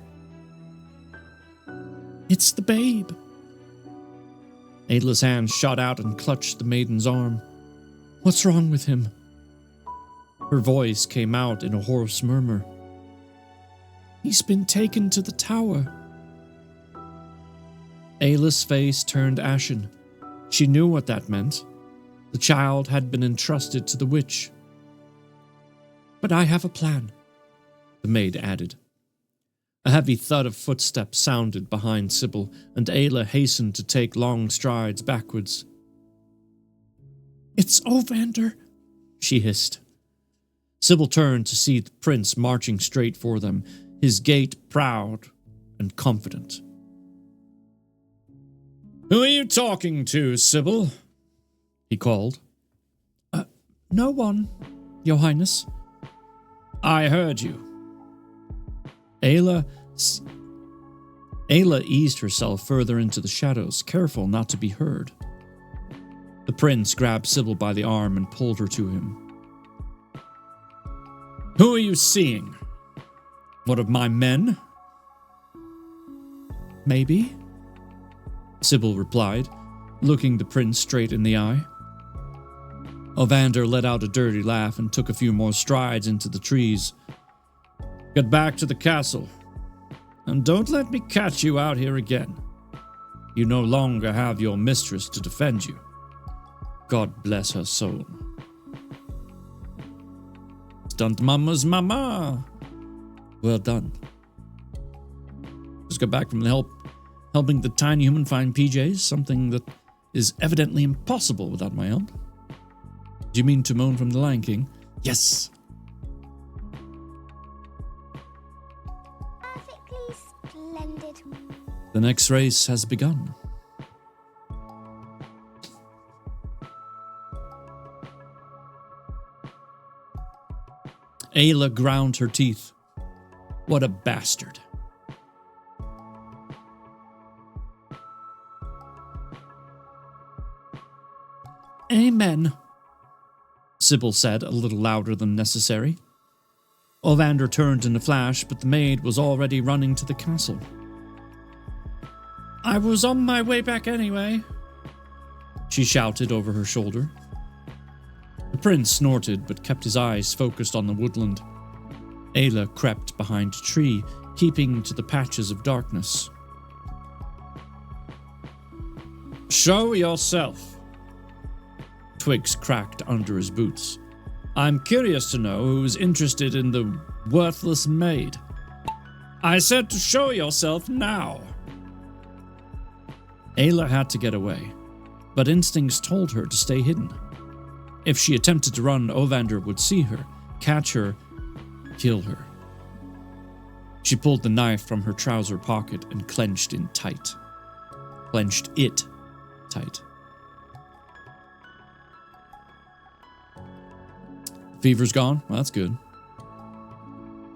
It's the babe. Ayla's hand shot out and clutched the maiden's arm. What's wrong with him? Her voice came out in a hoarse murmur. He's been taken to the tower. Ayla's face turned ashen. She knew what that meant. The child had been entrusted to the witch. But I have a plan, the maid added. A heavy thud of footsteps sounded behind Sybil, and Ayla hastened to take long strides backwards. It's Ovander, she hissed. Sybil turned to see the prince marching straight for them, his gait proud and confident. Who are you talking to, Sybil? He called. No one, Your Highness. I heard you. Ayla eased herself further into the shadows, careful not to be heard. The prince grabbed Sybil by the arm and pulled her to him. Who are you seeing? One of my men? maybe, Sybil replied, looking the prince straight in the eye. Olvander let out a dirty laugh and took a few more strides into the trees. Get back to the castle, and don't let me catch you out here again. You no longer have your mistress to defend you. God bless her soul. Stunt Mama's mama. Well done. Just got back from helping the tiny human find PJs, something that is evidently impossible without my help. Do you mean Timon from the Lion King? Yes. Perfectly splendid. The next race has begun. Ayla ground her teeth. What a bastard. Amen, Sybil said a little louder than necessary. Olvander turned in a flash, but the maid was already running to the castle. I was on my way back anyway, she shouted over her shoulder. The prince snorted but kept his eyes focused on the woodland. Ayla crept behind a tree, keeping to the patches of darkness. Show yourself. Twigs cracked under his boots. I'm curious to know who's interested in the worthless maid. I said to show yourself now. Ayla had to get away, but instincts told her to stay hidden. If she attempted to run, Olvander would see her, catch her, kill her. She pulled the knife from her trouser pocket and clenched it tight. Fever's gone. Well, that's good.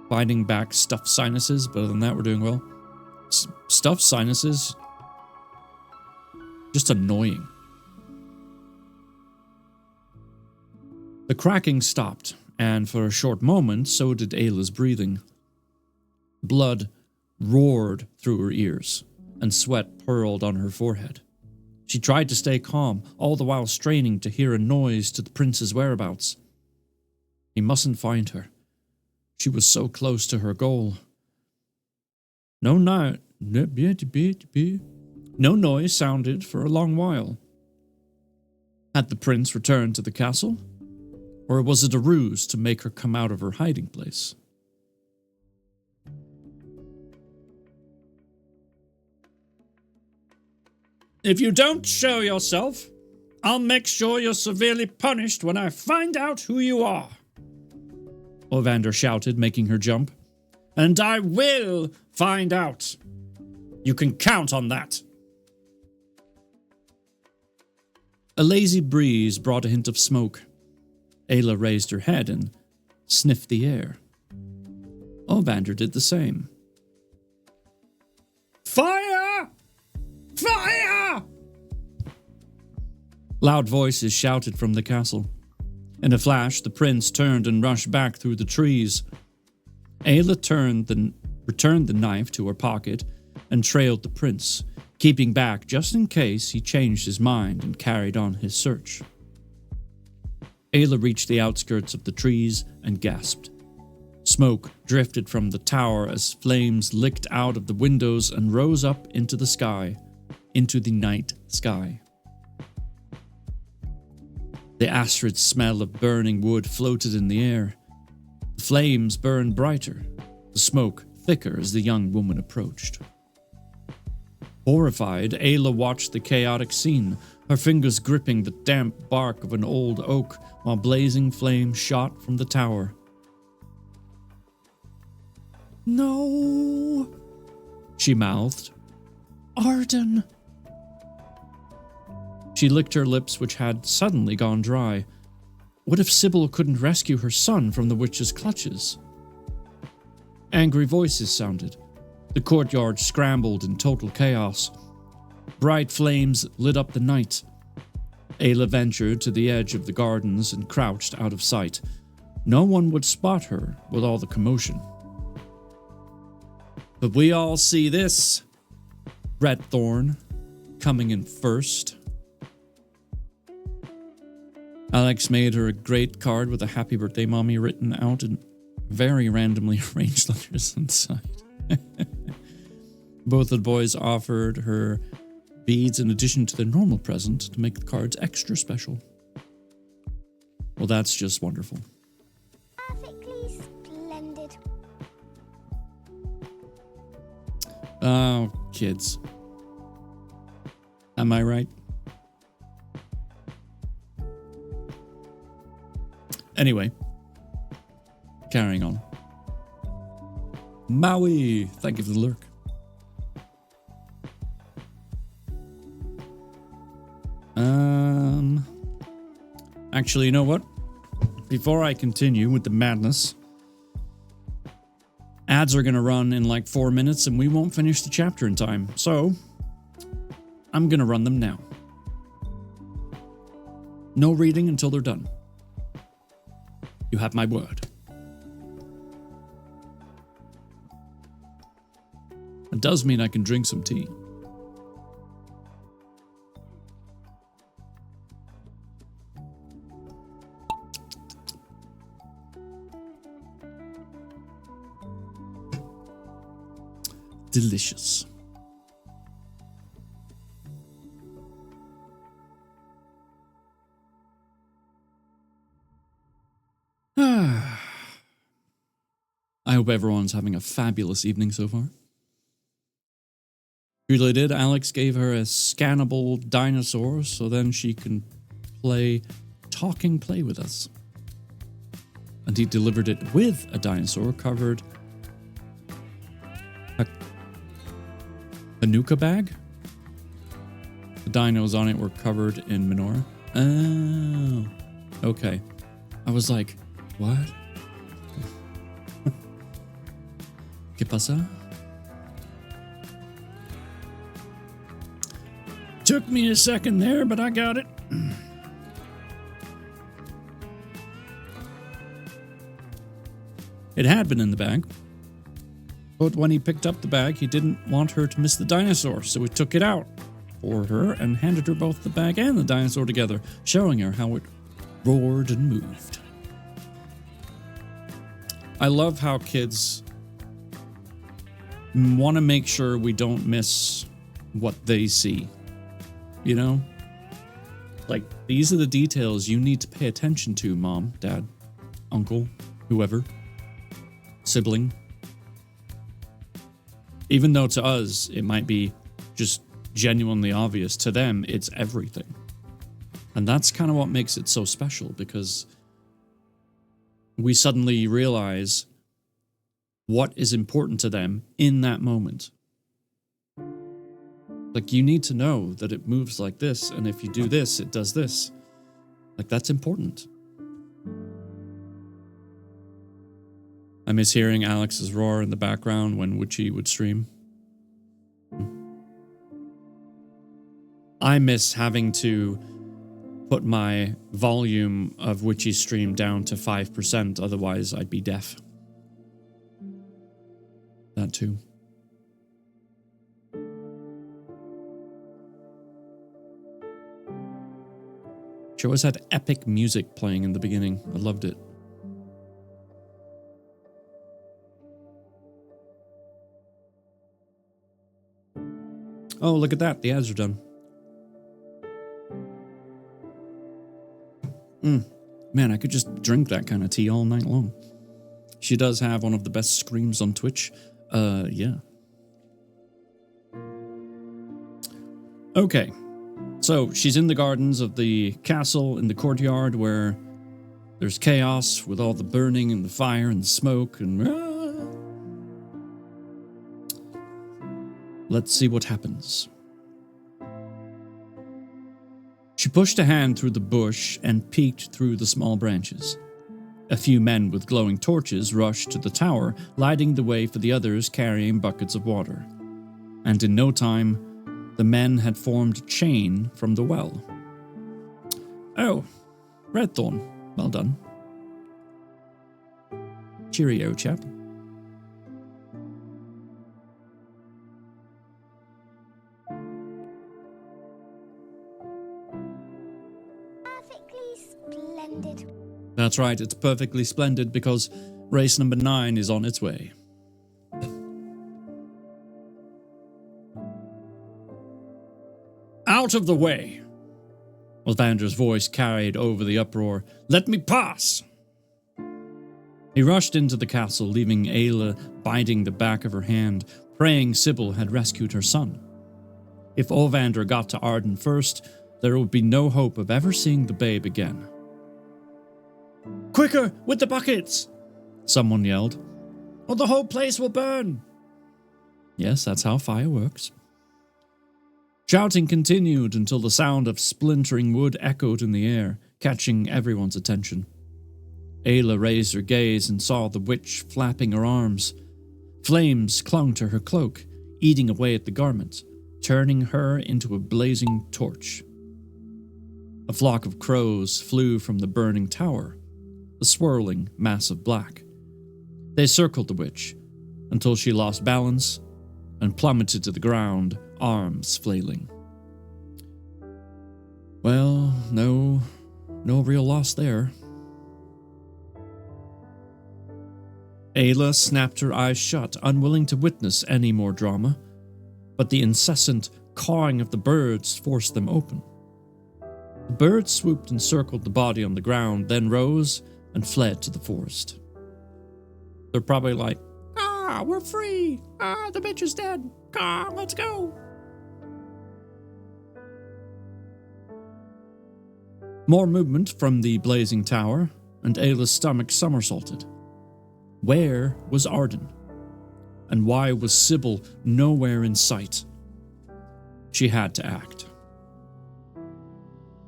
Fighting back stuffed sinuses, but other than that, we're doing well. Stuffed sinuses, just annoying. The cracking stopped, and for a short moment, so did Ayla's breathing. Blood roared through her ears, and sweat purled on her forehead. She tried to stay calm, all the while straining to hear a noise to the prince's whereabouts. He mustn't find her. She was so close to her goal. No noise sounded for a long while. Had the prince returned to the castle? Or was it a ruse to make her come out of her hiding place? If you don't show yourself, I'll make sure you're severely punished when I find out who you are. Olvander shouted, making her jump. And I will find out. You can count on that. A lazy breeze brought a hint of smoke. Ayla raised her head and sniffed the air. Olvander did the same. Fire! Fire! Loud voices shouted from the castle. In a flash, the prince turned and rushed back through the trees. Ayla returned the knife to her pocket and trailed the prince, keeping back just in case he changed his mind and carried on his search. Ayla reached the outskirts of the trees and gasped. Smoke drifted from the tower as flames licked out of the windows and rose up into the sky, into the night sky. The acrid smell of burning wood floated in the air. The flames burned brighter, the smoke thicker as the young woman approached. Horrified, Ayla watched the chaotic scene, her fingers gripping the damp bark of an old oak while blazing flames shot from the tower. No, she mouthed. Arden. She licked her lips, which had suddenly gone dry. What if Sybil couldn't rescue her son from the witch's clutches? Angry voices sounded. The courtyard scrambled in total chaos. Bright flames lit up the night. Ayla ventured to the edge of the gardens and crouched out of sight. No one would spot her with all the commotion. But we all see this. Red Thorn coming in first. Alex made her a great card with a happy birthday mommy written out in very randomly arranged letters inside. Both of the boys offered her beads in addition to their normal present to make the cards extra special. Well, that's just wonderful. Perfectly splendid. Oh, kids. Am I right? Anyway, carrying on. Maui, thank you for the lurk. Actually, you know what? Before I continue with the madness, ads are going to run in like 4 minutes and we won't finish the chapter in time. So, I'm going to run them now. No reading until they're done. You have my word. It does mean I can drink some tea. Delicious. I hope everyone's having a fabulous evening so far. Really did. Alex gave her a scannable dinosaur so then she can play Talking Play with us. And he delivered it with a dinosaur covered a Hanukkah bag. The dinos on it were covered in menorah. Oh, okay. I was like, what? ¿Qué pasa? Took me a second there, but I got it. It had been in the bag. But when he picked up the bag, he didn't want her to miss the dinosaur, so he took it out for her and handed her both the bag and the dinosaur together, showing her how it roared and moved. I love how kids want to make sure we don't miss what they see. You know? Like, these are the details you need to pay attention to, mom, dad, uncle, whoever, sibling. Even though to us, it might be just genuinely obvious, to them, it's everything. And that's kind of what makes it so special, because we suddenly realize what is important to them in that moment. Like, you need to know that it moves like this, and if you do this, it does this. Like, that's important. I miss hearing Alex's roar in the background when Witchy would stream. I miss having to put my volume of Witchy's stream down to 5%, otherwise I'd be deaf. That too. She always had epic music playing in the beginning. I loved it. Oh, look at that. The ads are done. Man, I could just drink that kind of tea all night long. She does have one of the best screams on Twitch. Yeah. Okay. So, she's in the gardens of the castle in the courtyard where there's chaos with all the burning and the fire and the smoke and... Let's see what happens. She pushed a hand through the bush and peeked through the small branches. A few men with glowing torches rushed to the tower, lighting the way for the others carrying buckets of water. And in no time, the men had formed a chain from the well. Oh, Red Thorn. Well done. Cheerio, chap. That's right, it's perfectly splendid because race number 9 is on its way. Out of the way! Olvander's voice carried over the uproar. Let me pass! He rushed into the castle, leaving Ayla biting the back of her hand, praying Sybil had rescued her son. If Olvander got to Arden first, there would be no hope of ever seeing the babe again. Quicker, with the buckets! Someone yelled, or the whole place will burn! Yes, that's how fire works. Shouting continued until the sound of splintering wood echoed in the air, catching everyone's attention. Ayla raised her gaze and saw the witch flapping her arms. Flames clung to her cloak, eating away at the garment, turning her into a blazing torch. A flock of crows flew from the burning tower, a swirling mass of black. They circled the witch until she lost balance and plummeted to the ground, arms flailing. Well, no real loss there. Ayla snapped her eyes shut, unwilling to witness any more drama, but the incessant cawing of the birds forced them open. The birds swooped and circled the body on the ground, then rose and fled to the forest. They're probably like, we're free! The bitch is dead! Let's go! More movement from the blazing tower, and Ayla's stomach somersaulted. Where was Arden? And why was Sybil nowhere in sight? She had to act.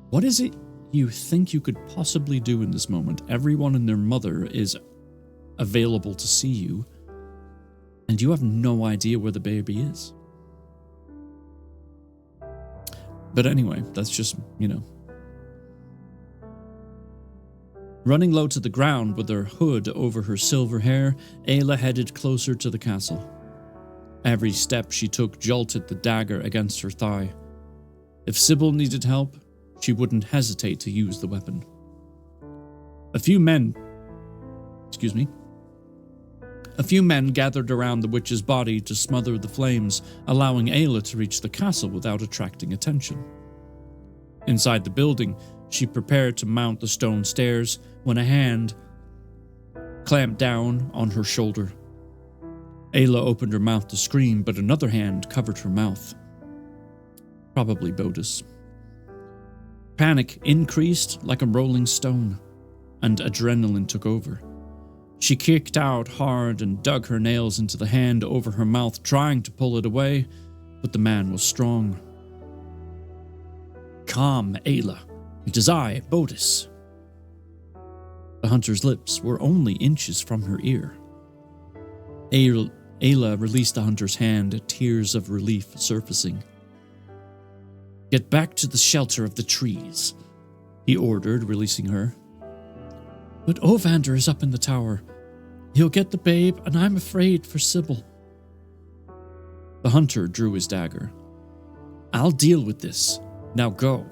What is it you think you could possibly do in this moment? Everyone and their mother is available to see you, and you have no idea where the baby is. But anyway, that's just, Running low to the ground with her hood over her silver hair, Ayla headed closer to the castle. Every step she took jolted the dagger against her thigh. If Sybil needed help, she wouldn't hesitate to use the weapon. A few men gathered around the witch's body to smother the flames, allowing Ayla to reach the castle without attracting attention. Inside the building, she prepared to mount the stone stairs when a hand clamped down on her shoulder. Ayla opened her mouth to scream, but another hand covered her mouth. Probably Bodis. Panic increased like a rolling stone, and adrenaline took over. She kicked out hard and dug her nails into the hand over her mouth, trying to pull it away, but the man was strong. Calm, Ayla. It is I, Bodis. The hunter's lips were only inches from her ear. Ayla released the hunter's hand, tears of relief surfacing. Get back to the shelter of the trees, he ordered, releasing her. But Olvander is up in the tower. He'll get the babe, and I'm afraid for Sybil. The hunter drew his dagger. I'll deal with this. Now go.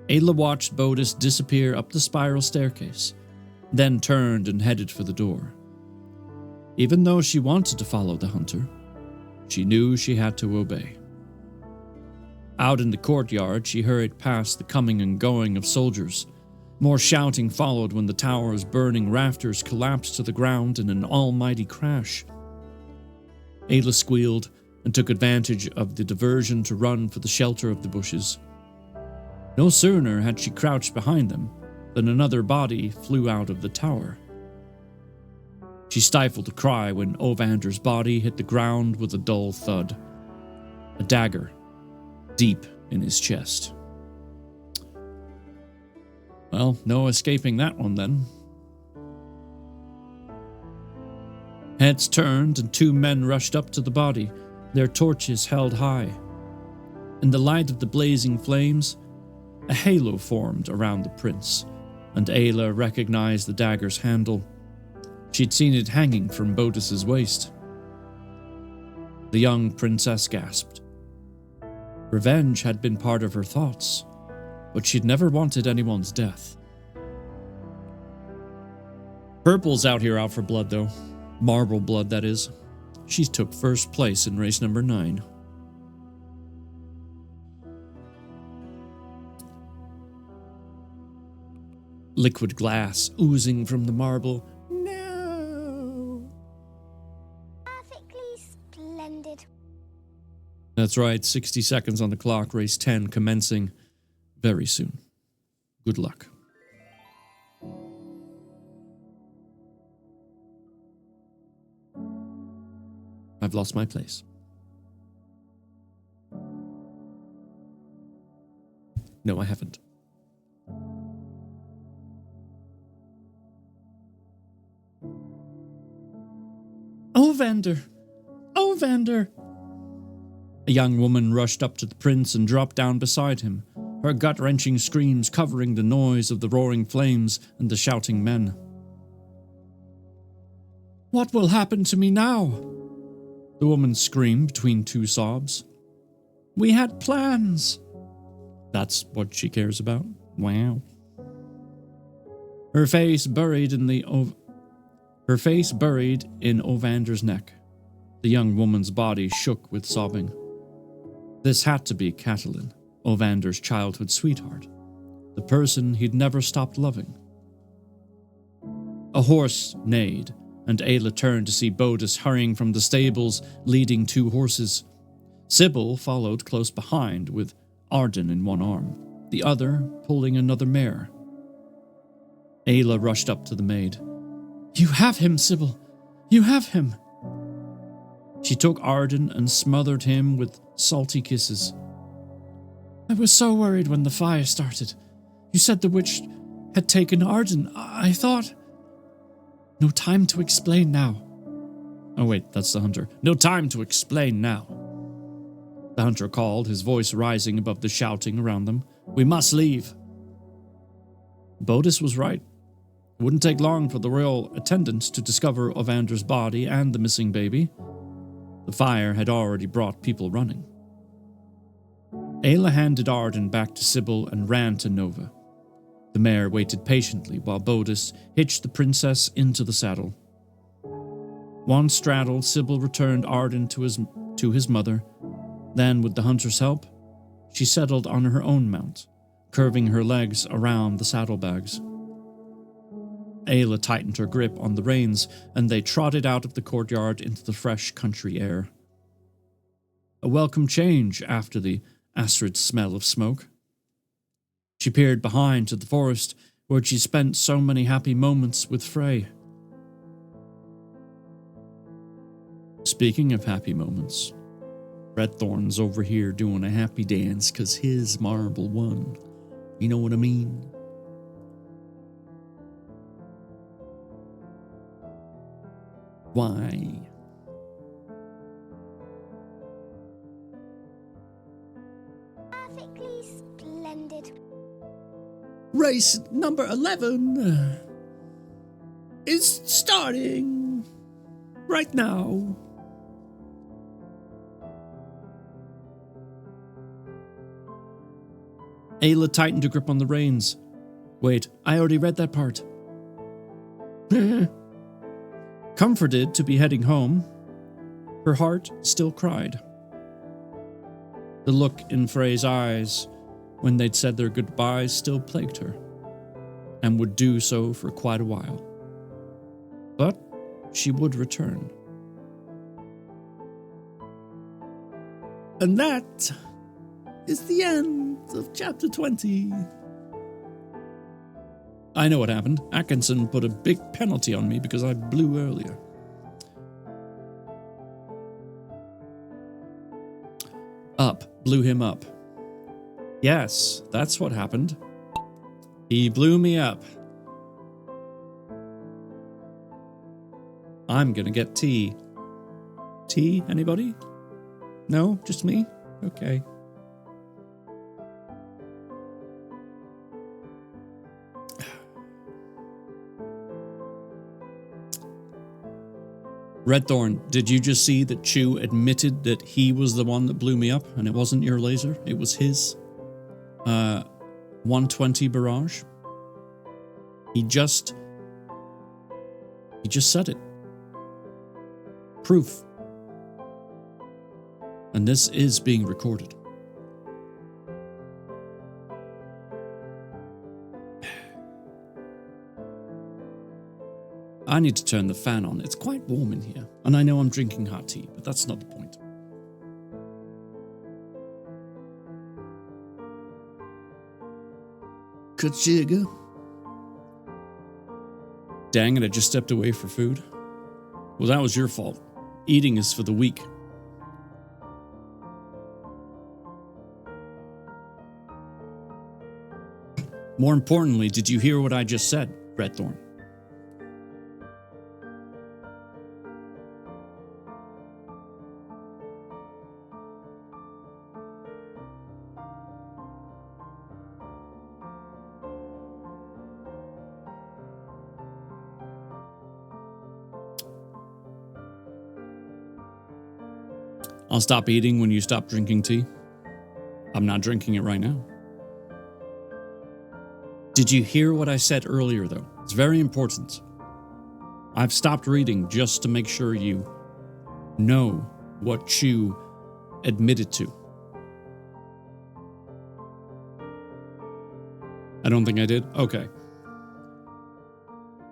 Ayla watched Bodis disappear up the spiral staircase, then turned and headed for the door. Even though she wanted to follow the hunter, she knew she had to obey. Out in the courtyard, she hurried past the coming and going of soldiers. More shouting followed when the tower's burning rafters collapsed to the ground in an almighty crash. Ayla squealed and took advantage of the diversion to run for the shelter of the bushes. No sooner had she crouched behind them than another body flew out of the tower. She stifled a cry when Olvander's body hit the ground with a dull thud, a dagger deep in his chest. Well, no escaping that one then. Heads turned and 2 men rushed up to the body, their torches held high. In the light of the blazing flames, a halo formed around the prince, and Ayla recognized the dagger's handle. She'd seen it hanging from Bodis's waist. The young princess gasped. Revenge had been part of her thoughts, but she'd never wanted anyone's death. Purple's out for blood, though. Marble blood, that is. She took first place in race number 9. Liquid glass oozing from the marble. No! Perfectly splendid. That's right, 60 seconds on the clock, race 10 commencing very soon. Good luck. I've lost my place. No, I haven't. Oh, Vander! Oh, Vander! A young woman rushed up to the prince and dropped down beside him, her gut-wrenching screams covering the noise of the roaring flames and the shouting men. What will happen to me now? The woman screamed between two sobs. We had plans. That's what she cares about. Wow. Her face buried in Ovander's neck. The young woman's body shook with sobbing. This had to be Catelyn, Ovander's childhood sweetheart, the person he'd never stopped loving. A horse neighed, and Aela turned to see Bodis hurrying from the stables, leading 2 horses. Sybil followed close behind, with Arden in one arm, the other pulling another mare. Aela rushed up to the maid. You have him, Sybil. You have him. She took Arden and smothered him with salty kisses. I was so worried when the fire started. You said the witch had taken Arden. I thought... No time to explain now. Oh wait, that's the hunter. No time to explain now. The hunter called, his voice rising above the shouting around them. We must leave. Bodis was right. It wouldn't take long for the royal attendants to discover Ovander's body and the missing baby. The fire had already brought people running. Aela handed Arden back to Sybil and ran to Nova. The mare waited patiently while Bodis hitched the princess into the saddle. Once straddled, Sybil returned Arden to his mother. Then, with the hunter's help, she settled on her own mount, curving her legs around the saddlebags. Aela tightened her grip on the reins, and they trotted out of the courtyard into the fresh country air. A welcome change after the acrid smell of smoke. She peered behind to the forest, where she spent so many happy moments with Frey. Speaking of happy moments, Redthorn's over here doing a happy dance because his marble won. You know what I mean? Why? Perfectly splendid. Race number 11 is starting right now. Aela tightened her grip on the reins. Wait, I already read that part. Comforted to be heading home, her heart still cried. The look in Frey's eyes when they'd said their goodbyes still plagued her, and would do so for quite a while. But she would return. And that is the end of chapter 20. I know what happened. Atkinson put a big penalty on me because I blew earlier. Blew him up. Yes, that's what happened. He blew me up. I'm gonna get tea. Tea? Anybody? No? Just me? Okay. Redthorn, did you just see that Chew admitted that he was the one that blew me up and it wasn't your laser? It was his 120 barrage. He just He just said it. Proof. And this is being recorded. I need to turn the fan on. It's quite warm in here. And I know I'm drinking hot tea, but that's not the point. Kachiga. Dang it, I just stepped away for food. Well, that was your fault. Eating is for the weak. More importantly, did you hear what I just said, Red Thorn? I'll stop eating when you stop drinking tea. I'm not drinking it right now. Did you hear what I said earlier, though? It's very important. I've stopped reading just to make sure you know what Chu admitted to. I don't think I did? Okay.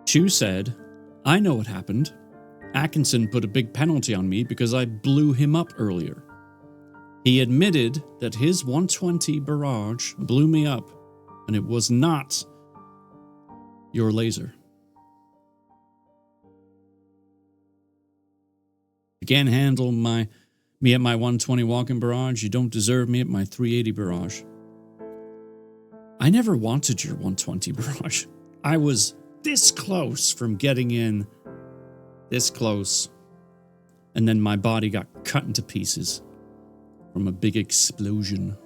Chu said, I know what happened. Atkinson put a big penalty on me because I blew him up earlier. He admitted that his 120 barrage blew me up, and it was not your laser. You can't handle me at my 120 walking barrage. You don't deserve me at my 380 barrage. I never wanted your 120 barrage. I was this close from getting in. This close. And then my body got cut into pieces from a big explosion.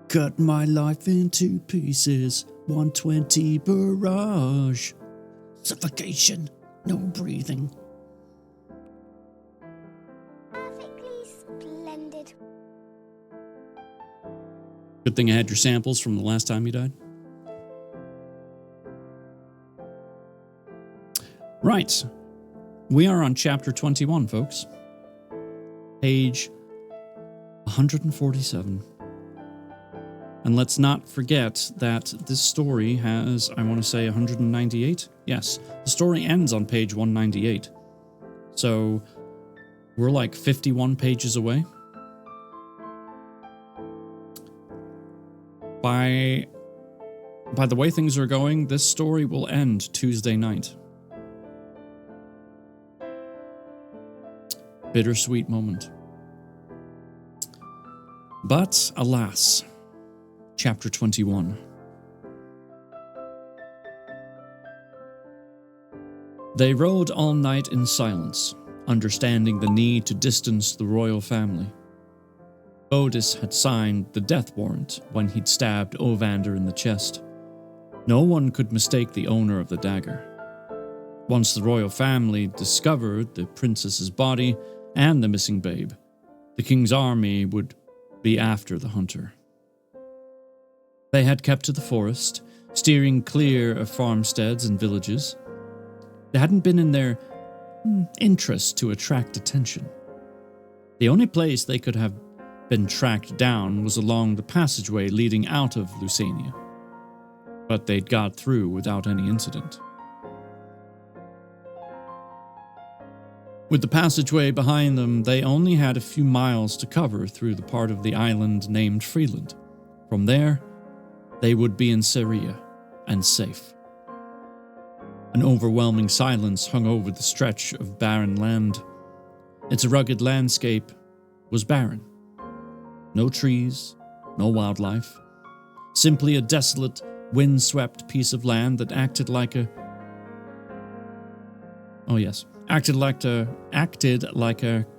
Cut my life into pieces. 120 barrage. Suffocation. No breathing. Perfectly splendid. Good thing I had your samples from the last time you died. Right. We are on chapter 21, folks. Page 147. And let's not forget that this story has, I want to say, 198? Yes. The story ends on page 198. So we're like 51 pages away. By the way things are going, this story will end Tuesday night. Bittersweet moment. But, alas, chapter 21. They rode all night in silence, understanding the need to distance the royal family. Otis had signed the death warrant when he'd stabbed Ovander in the chest. No one could mistake the owner of the dagger. Once the royal family discovered the princess's body and the missing babe, the king's army would be after the hunter. They had kept to the forest, steering clear of farmsteads and villages. It hadn't been in their interest to attract attention. The only place they could have been tracked down was along the passageway leading out of Lucania, but they'd got through without any incident. With the passageway behind them, they only had a few miles to cover through the part of the island named Freeland. From there, they would be in Syria and safe. An overwhelming silence hung over the stretch of barren land. Its rugged landscape was barren. No trees, no wildlife. Simply a desolate, wind-swept piece of land that acted like a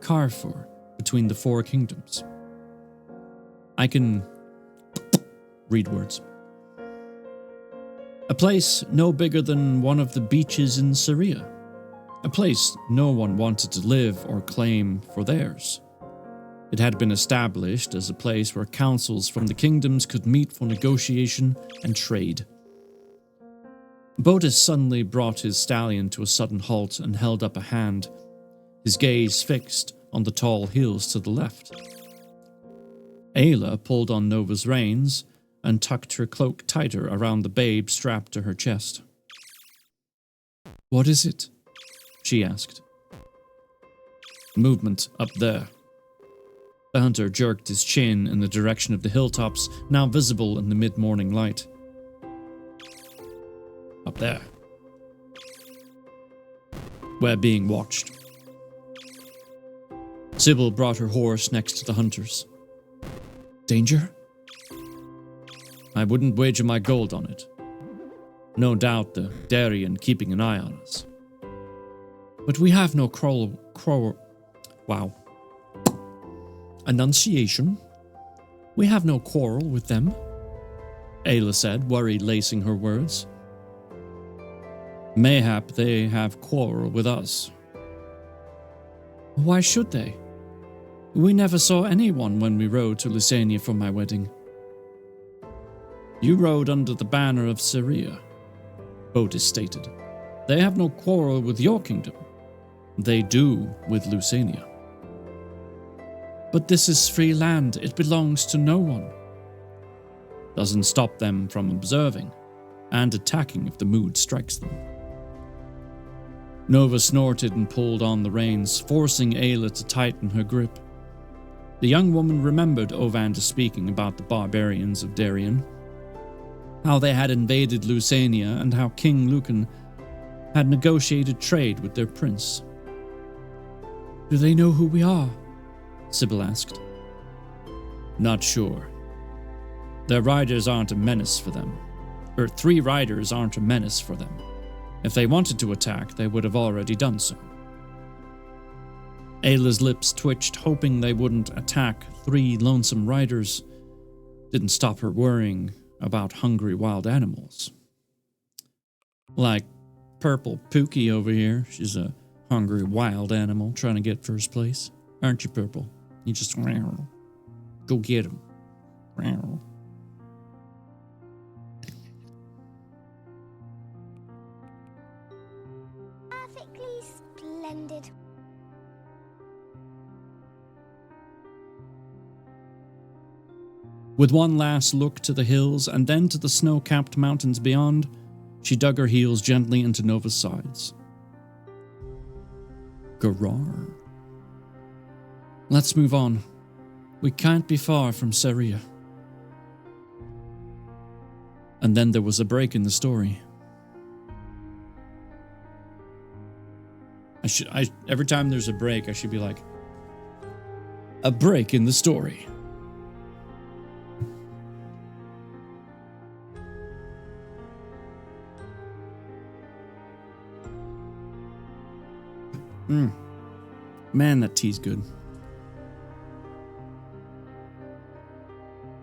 carrefour between the four kingdoms. I can read words. A place no bigger than one of the beaches in Syria. A place no one wanted to live or claim for theirs. It had been established as a place where councils from the kingdoms could meet for negotiation and trade. Botus suddenly brought his stallion to a sudden halt and held up a hand, his gaze fixed on the tall hills to the left. Ayla pulled on Nova's reins and tucked her cloak tighter around the babe strapped to her chest. "What is it?" she asked. "Movement up there." The hunter jerked his chin in the direction of the hilltops, now visible in the mid-morning light. "Up there. We're being watched." Sybil brought her horse next to the hunter's. "Danger?" "I wouldn't wager my gold on it. No doubt the Darien keeping an eye on us." "But we have no Enunciation. We have no quarrel with them," Ayla said, worry lacing her words. "Mayhap they have quarrel with us." "Why should they? We never saw anyone when we rode to Lysania for my wedding." "You rode under the banner of Syria," Botus stated. "They have no quarrel with your kingdom. They do with Lysania." "But this is free land. It belongs to no one." "Doesn't stop them from observing and attacking if the mood strikes them." Nova snorted and pulled on the reins, forcing Ayla to tighten her grip. The young woman remembered Ovanda speaking about the barbarians of Darien, how they had invaded Lysania and how King Lucan had negotiated trade with their prince. "Do they know who we are?" Sybil asked. "Not sure. Their riders aren't a menace for them. 3 riders aren't a menace for them. If they wanted to attack, they would have already done so." Ayla's lips twitched, hoping they wouldn't attack 3 lonesome riders. Didn't stop her worrying about hungry wild animals. Like Purple Pookie over here. She's a hungry wild animal trying to get first place. Aren't you, Purple? You just go get him. Perfectly splendid. With one last look to the hills and then to the snow-capped mountains beyond, she dug her heels gently into Nova's sides. Garar. Let's move on. We can't be far from Seria. And then there was a break in the story. Every time there's a break, I should be like, a break in the story. Man, that tea's good.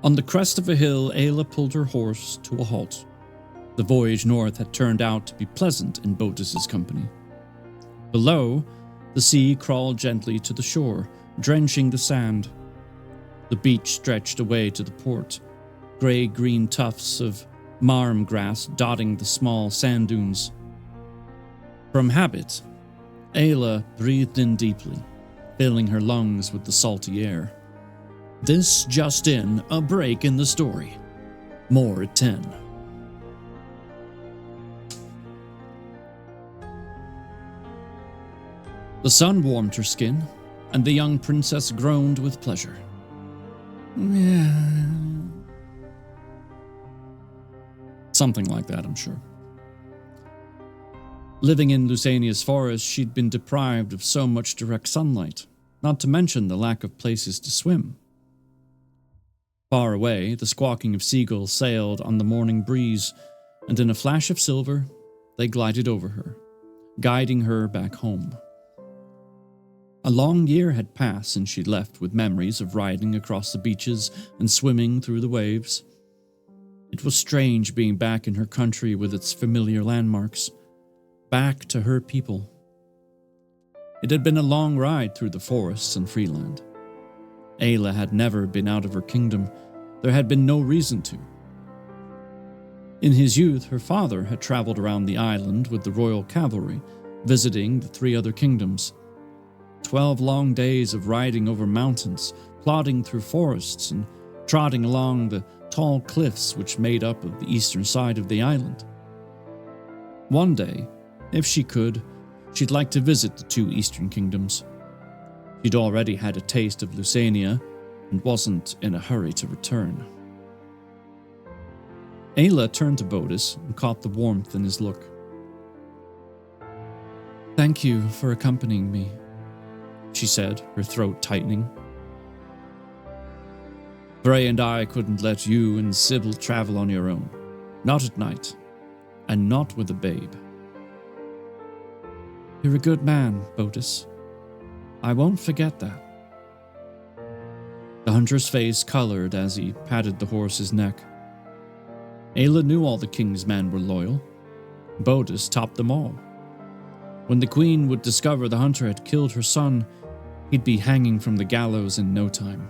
On the crest of a hill, Ayla pulled her horse to a halt. The voyage north had turned out to be pleasant in Botus's company. Below, the sea crawled gently to the shore, drenching the sand. The beach stretched away to the port, gray-green tufts of marm grass dotting the small sand dunes. From habit, Ayla breathed in deeply, filling her lungs with the salty air. This just in, a break in the story. More at 10. The sun warmed her skin, and the young princess groaned with pleasure. Something like that, I'm sure. Living in Lysania's forest, she'd been deprived of so much direct sunlight, not to mention the lack of places to swim. Far away, the squawking of seagulls sailed on the morning breeze, and in a flash of silver, they glided over her, guiding her back home. A long year had passed since she'd left with memories of riding across the beaches and swimming through the waves. It was strange being back in her country with its familiar landmarks, back to her people. It had been a long ride through the forests and freeland. Ayla had never been out of her kingdom. There had been no reason to. In his youth, her father had traveled around the island with the royal cavalry, visiting the 3 other kingdoms. 12 long days of riding over mountains, plodding through forests, and trotting along the tall cliffs which made up of the eastern side of the island. One day, if she could, she'd like to visit the 2 eastern kingdoms. She'd already had a taste of Lusania and wasn't in a hurry to return. Ayla turned to Bodis and caught the warmth in his look. "Thank you for accompanying me," she said, her throat tightening. "Frey and I couldn't let you and Sybil travel on your own. Not at night, and not with a babe." "You're a good man, Bodis. I won't forget that." The hunter's face colored as he patted the horse's neck. Ayla knew all the king's men were loyal. Bodis topped them all. When the queen would discover the hunter had killed her son, he'd be hanging from the gallows in no time.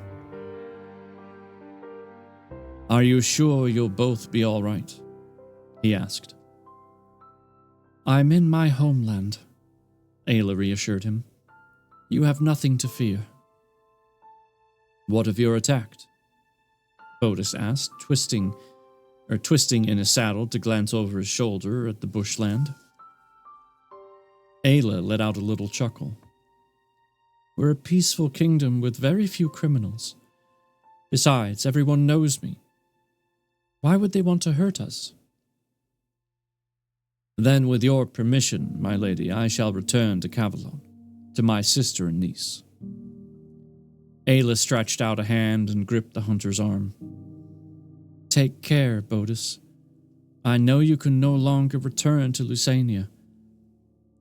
"Are you sure you'll both be all right?" he asked. "I'm in my homeland," Ayla reassured him. "You have nothing to fear." "What if you're attacked?" Bodis asked, twisting in his saddle to glance over his shoulder at the bushland. Ayla let out a little chuckle. "We're a peaceful kingdom with very few criminals. Besides, everyone knows me. Why would they want to hurt us?" "Then, with your permission, my lady, I shall return to Cavalon, to my sister and niece." Ayla stretched out a hand and gripped the hunter's arm. "Take care, Bodis. I know you can no longer return to Lusania.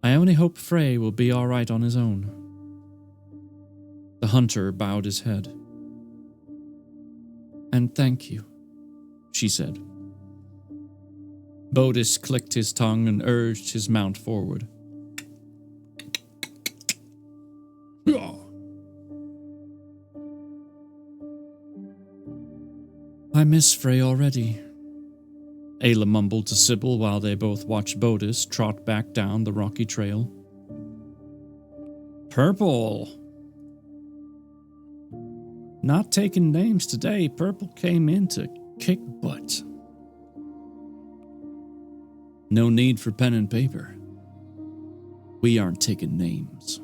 I only hope Frey will be all right on his own." The hunter bowed his head. "And thank you," she said. Bodis clicked his tongue and urged his mount forward. "I miss Frey already," Ayla mumbled to Sybil while they both watched Bodis trot back down the rocky trail. "Purple!" "Not taking names today. Purple came in to kick butt." "No need for pen and paper. We aren't taking names."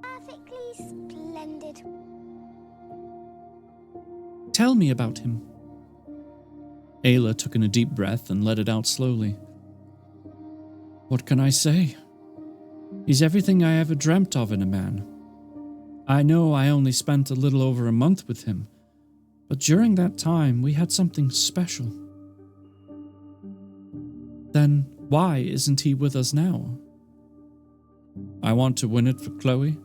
Perfectly splendid. "Tell me about him." Ayla took in a deep breath and let it out slowly. "What can I say? He's everything I ever dreamt of in a man. I know I only spent a little over a month with him, but during that time we had something special." "Then why isn't he with us now?" "I want to win it for Chloe."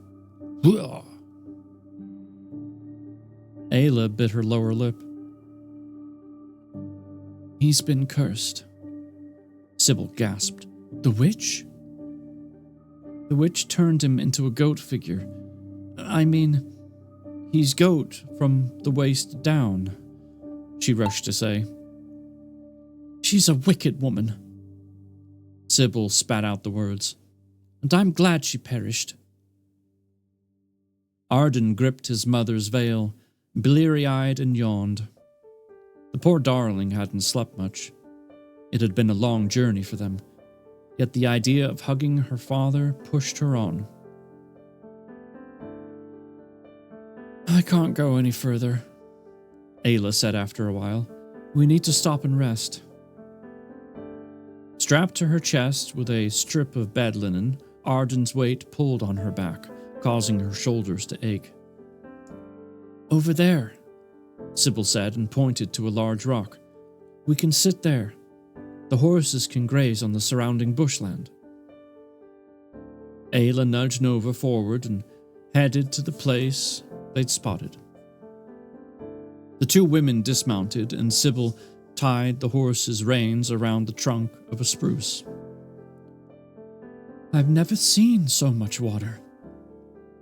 Ayla bit her lower lip. "He's been cursed." Sybil gasped. "The witch?" "The witch turned him into a goat figure. I mean, he's goat from the waist down," she rushed to say. "She's a wicked woman." Sybil spat out the words. "And I'm glad she perished." Arden gripped his mother's veil, bleary-eyed, and yawned. The poor darling hadn't slept much. It had been a long journey for them, yet the idea of hugging her father pushed her on. "I can't go any further," Ayla said after a while. "We need to stop and rest." Strapped to her chest with a strip of bed linen, Arden's weight pulled on her back, causing her shoulders to ache. "Over there," Sybil said and pointed to a large rock. "We can sit there. The horses can graze on the surrounding bushland." Ayla nudged Nova forward and headed to the place they'd spotted. The 2 women dismounted, and Sybil tied the horse's reins around the trunk of a spruce. "I've never seen so much water."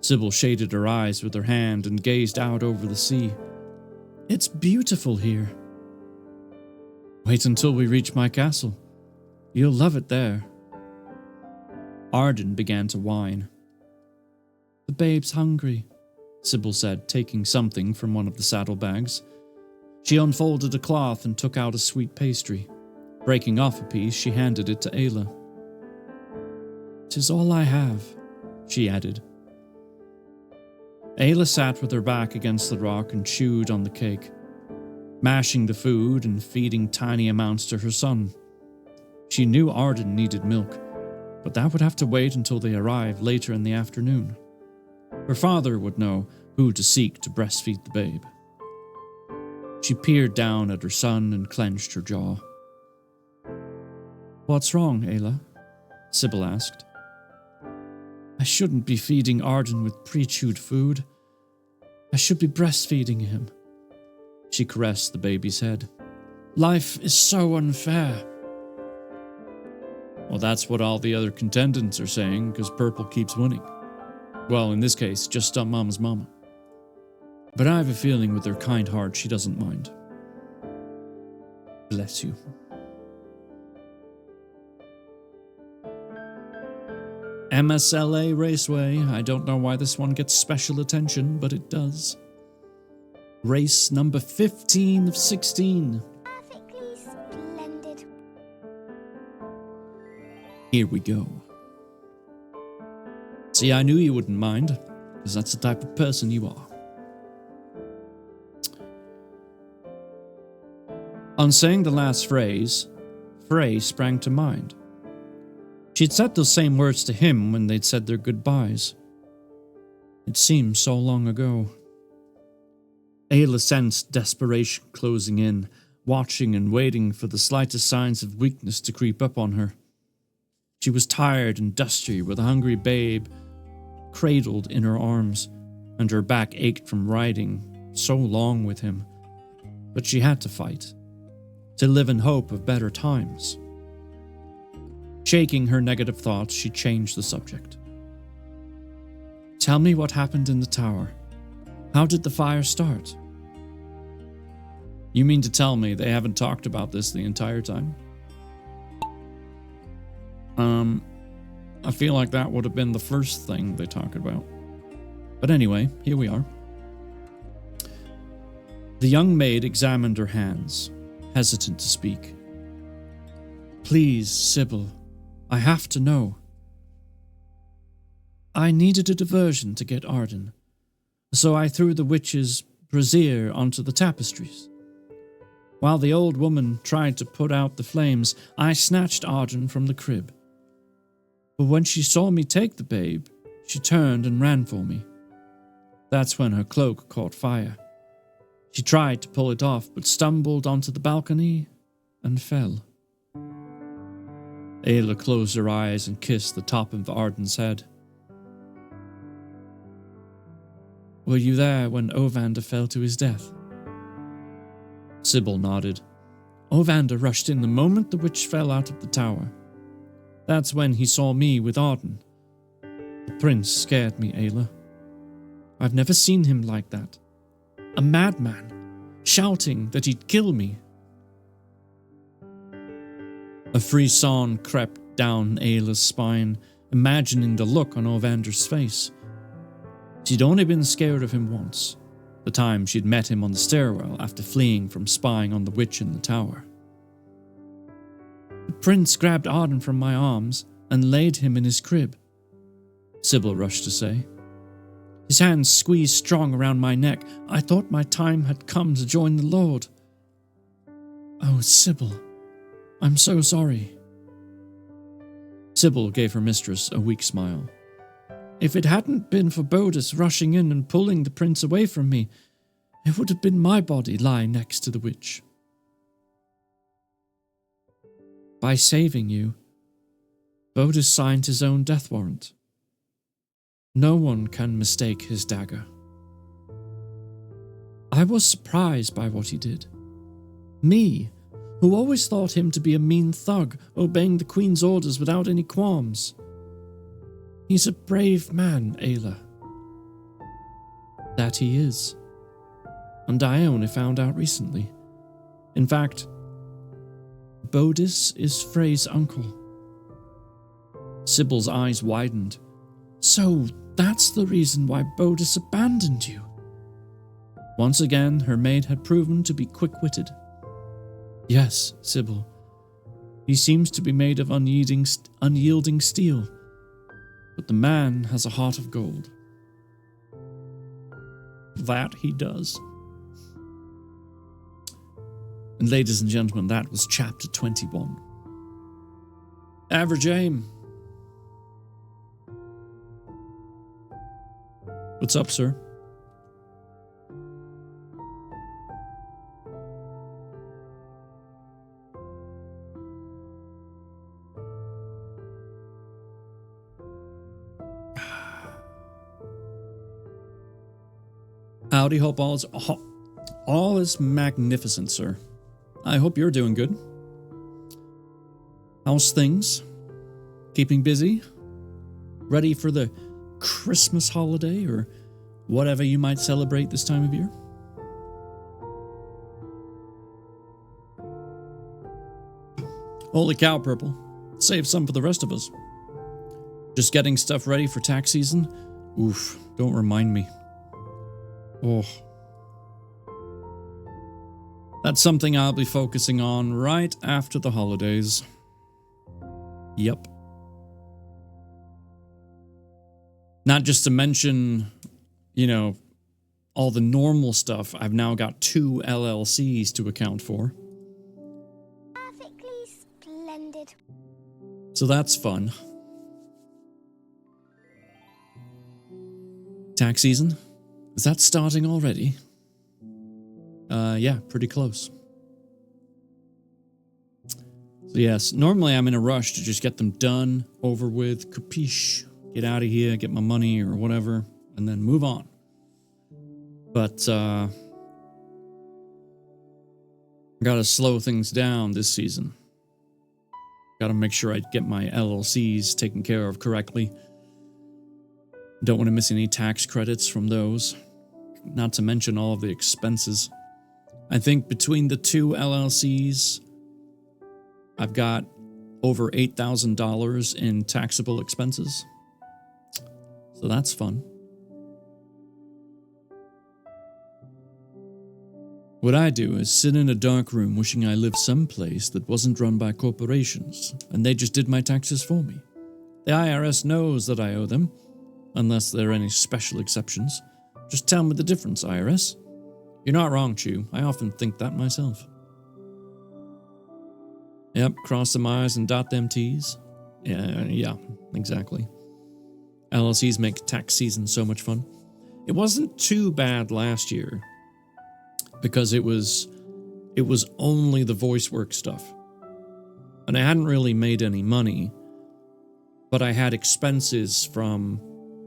Sybil shaded her eyes with her hand and gazed out over the sea. It's beautiful here. Wait until we reach my castle. You'll love it there. Arden began to whine. The babe's hungry, Sybil said, taking something from one of the saddlebags. She unfolded a cloth and took out a sweet pastry. Breaking off a piece, she handed it to Ayla. "'Tis all I have," she added. Ayla sat with her back against the rock and chewed on the cake, mashing the food and feeding tiny amounts to her son. She knew Arden needed milk, but that would have to wait until they arrived later in the afternoon. Her father would know who to seek to breastfeed the babe. She peered down at her son and clenched her jaw. "What's wrong, Ayla?" Sybil asked. "I shouldn't be feeding Arden with pre-chewed food. I should be breastfeeding him." She caressed the baby's head. "Life is so unfair." Well, that's what all the other contendants are saying, because Purple keeps winning. Well, in this case, just Stump Mama's mama. But I have a feeling with her kind heart she doesn't mind. Bless you. MSLA Raceway. I don't know why this one gets special attention, but it does. Race number 15 of 16. Perfectly splendid. Here we go. See, I knew you wouldn't mind, because that's the type of person you are. On saying the last phrase, Frey sprang to mind. She'd said those same words to him when they'd said their goodbyes. It seemed so long ago. Ayla sensed desperation closing in, watching and waiting for the slightest signs of weakness to creep up on her. She was tired and dusty with a hungry babe cradled in her arms, and her back ached from riding so long with him. But she had to fight, to live in hope of better times. Shaking her negative thoughts, she changed the subject. "Tell me what happened in the tower. How did the fire start?" You mean to tell me they haven't talked about this the entire time? I feel like that would have been the first thing they talked about. But anyway, here we are. The young maid examined her hands, hesitant to speak. "Please, Sybil, I have to know." "I needed a diversion to get Arden, so I threw the witch's brazier onto the tapestries. While the old woman tried to put out the flames, I snatched Arden from the crib. But when she saw me take the babe, she turned and ran for me. That's when her cloak caught fire. She tried to pull it off, but stumbled onto the balcony and fell." Ayla closed her eyes and kissed the top of Arden's head. "Were you there when Ovander fell to his death?" Sybil nodded. "Ovander rushed in the moment the witch fell out of the tower. That's when he saw me with Arden. The prince scared me, Ayla. I've never seen him like that. A madman, shouting that he'd kill me." A frisson crept down Ayla's spine, imagining the look on Ovander's face. She'd only been scared of him once, the time she'd met him on the stairwell after fleeing from spying on the witch in the tower. "The prince grabbed Arden from my arms and laid him in his crib," Sybil rushed to say. "His hands squeezed strong around my neck. I thought my time had come to join the Lord. Oh, Sybil, I'm so sorry." Sybil gave her mistress a weak smile. "If it hadn't been for Bodis rushing in and pulling the prince away from me, it would have been my body lying next to the witch. By saving you, Bodis signed his own death warrant. No one can mistake his dagger. I was surprised by what he did. Me, who always thought him to be a mean thug, obeying the Queen's orders without any qualms. He's a brave man, Ayla. That he is. and I only found out recently. In fact, Bodis is Frey's uncle. Sybil's eyes widened. So that's the reason why Bodis abandoned you. Once again, her maid had proven to be quick-witted. Yes, Sybil. He seems to be made of unyielding steel, but the man has a heart of gold. That he does. And ladies and gentlemen, that was chapter 21. Average Aim. What's up, sir? Howdy, hope all is magnificent, sir. I hope you're doing good. How's things? Keeping busy? Ready for the Christmas holiday or whatever you might celebrate this time of year? Holy cow, Purple. Save some for the rest of us. Just getting stuff ready for tax season? Oof, don't remind me. Oh. That's something I'll be focusing on right after the holidays. Yep. Not just to mention, you know, all the normal stuff. I've now got 2 LLCs to account for. Perfectly splendid. So that's fun. Tax season? Is that starting already? Yeah, pretty close. So yes, normally I'm in a rush to just get them done, over with, capiche, get out of here, get my money or whatever, and then move on. But, gotta slow things down this season. Gotta make sure I get my LLCs taken care of correctly. Don't want to miss any tax credits from those. Not to mention all of the expenses. I think between the 2 LLCs, I've got over $8,000 in taxable expenses. So that's fun. What I do is sit in a dark room wishing I lived someplace that wasn't run by corporations, and they just did my taxes for me. The IRS knows that I owe them, unless there are any special exceptions. Just tell me the difference, IRS. You're not wrong, Chew. I often think that myself. Yep, cross them I's and dot them T's. Yeah, exactly. LLCs make tax season so much fun. It wasn't too bad last year, because it was only the voice work stuff. And I hadn't really made any money, but I had expenses from,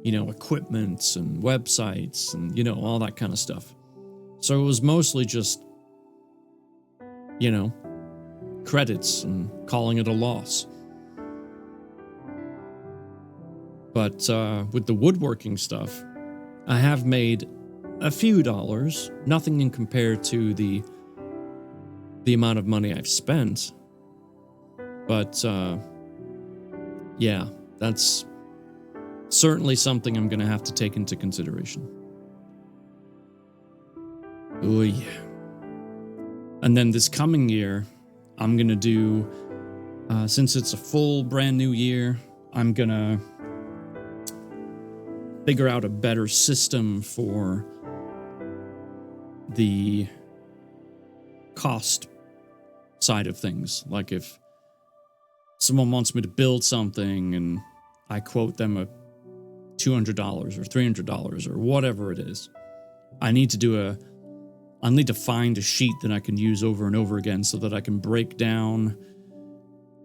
you know, equipment and websites and, you know, all that kind of stuff. So it was mostly just, you know, credits and calling it a loss. But with the woodworking stuff, I have made a few dollars, nothing in compared to the amount of money I've spent. But yeah, that's certainly something I'm going to have to take into consideration. Oh yeah. And then this coming year, I'm going to do, since it's a full brand new year, I'm going to figure out a better system for the cost side of things. Like if someone wants me to build something and I quote them a $200 or $300 or whatever it is, I need to find a sheet that I can use over and over again so that I can break down,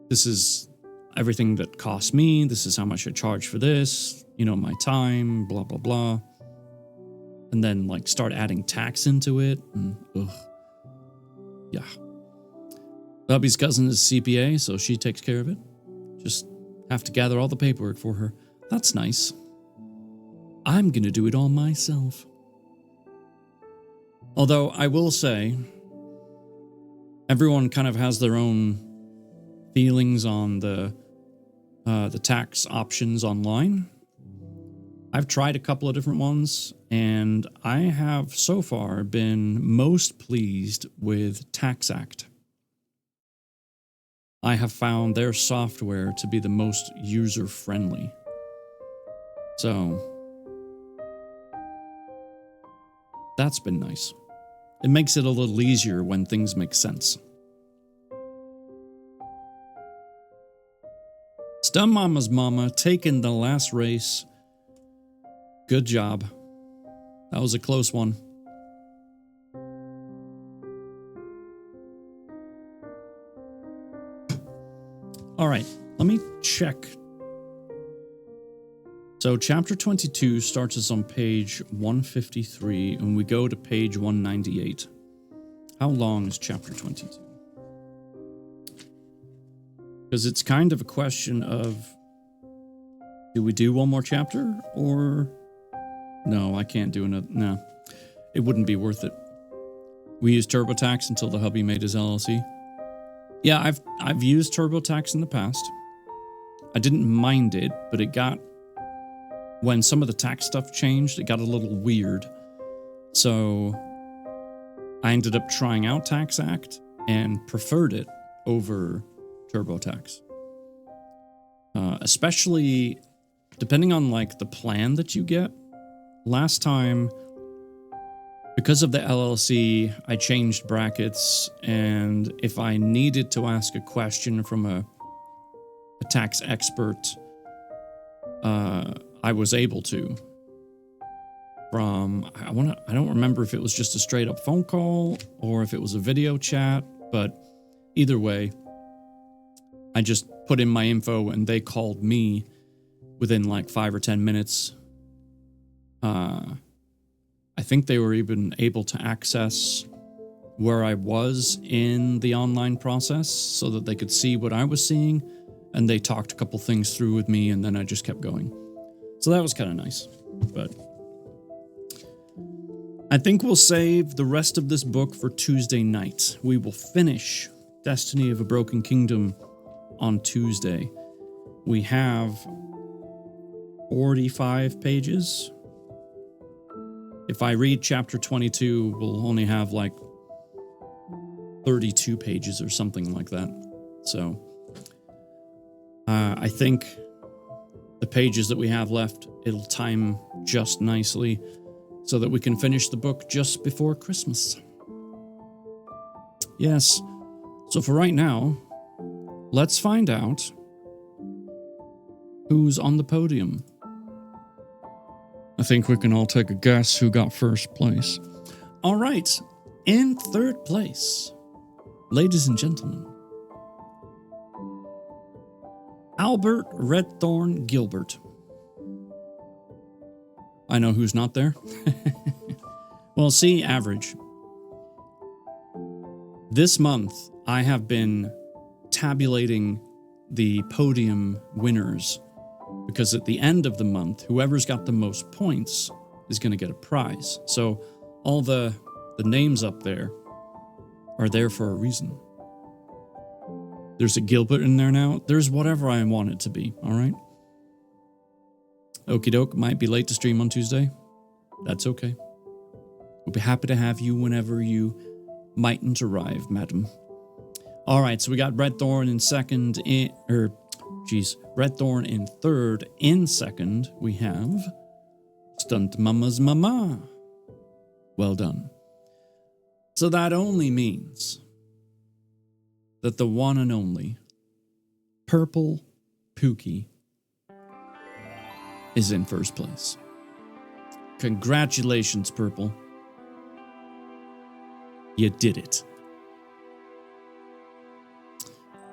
this is everything that cost me, this is how much I charge for this, you know, my time, blah, blah, blah. And then, like, start adding tax into it. And, yeah. Bubby's cousin is CPA, so she takes care of it. Just have to gather all the paperwork for her. That's nice. I'm gonna do it all myself. Although I will say, everyone kind of has their own feelings on the tax options online. I've tried a couple of different ones, and I have so far been most pleased with TaxAct. I have found their software to be the most user-friendly. So, that's been nice. It makes it a little easier when things make sense. Stun Mama's Mama taking the last race. Good job. That was a close one. All right, let me check. So chapter 22 starts us on page 153, and we go to page 198. How long is chapter 22? Because it's kind of a question of, do we do one more chapter, or no, I can't do another. No, it wouldn't be worth it. We used TurboTax until the hubby made his LLC. Yeah, I've used TurboTax in the past. I didn't mind it, but it got, when some of the tax stuff changed, it got a little weird. So I ended up trying out TaxAct and preferred it over TurboTax. Especially depending on like the plan that you get. Last time, because of the LLC, I changed brackets, and if I needed to ask a question from a tax expert, I was able to. I don't remember if it was just a straight up phone call or if it was a video chat, but either way, I just put in my info and they called me within like 5 or 10 minutes. I think they were even able to access where I was in the online process so that they could see what I was seeing, and they talked a couple things through with me, and then I just kept going. So that was kind of nice. But I think we'll save the rest of this book for Tuesday night. We will finish Destiny of a Broken Kingdom on Tuesday. We have 45 pages. If I read chapter 22, we'll only have like 32 pages or something like that. So I think the pages that we have left, it'll time just nicely so that we can finish the book just before Christmas. Yes. So for right now, let's find out who's on the podium. I think we can all take a guess who got first place. All right, in third place, ladies and gentlemen, Albert Redthorn Gilbert. I know who's not there. Well, see, average. This month, I have been tabulating the podium winners, because at the end of the month, whoever's got the most points is going to get a prize. So all the names up there are there for a reason. There's a Gilbert in there now. There's whatever I want it to be, all right? Okie doke, might be late to stream on Tuesday. That's okay. We'll be happy to have you whenever you mightn't arrive, madam. All right, so we got Redthorn in second, Redthorn in third. In second, we have Stunt Mama's Mama. Well done. So that only means that the one and only Purple Pookie is in first place. Congratulations, Purple. You did it.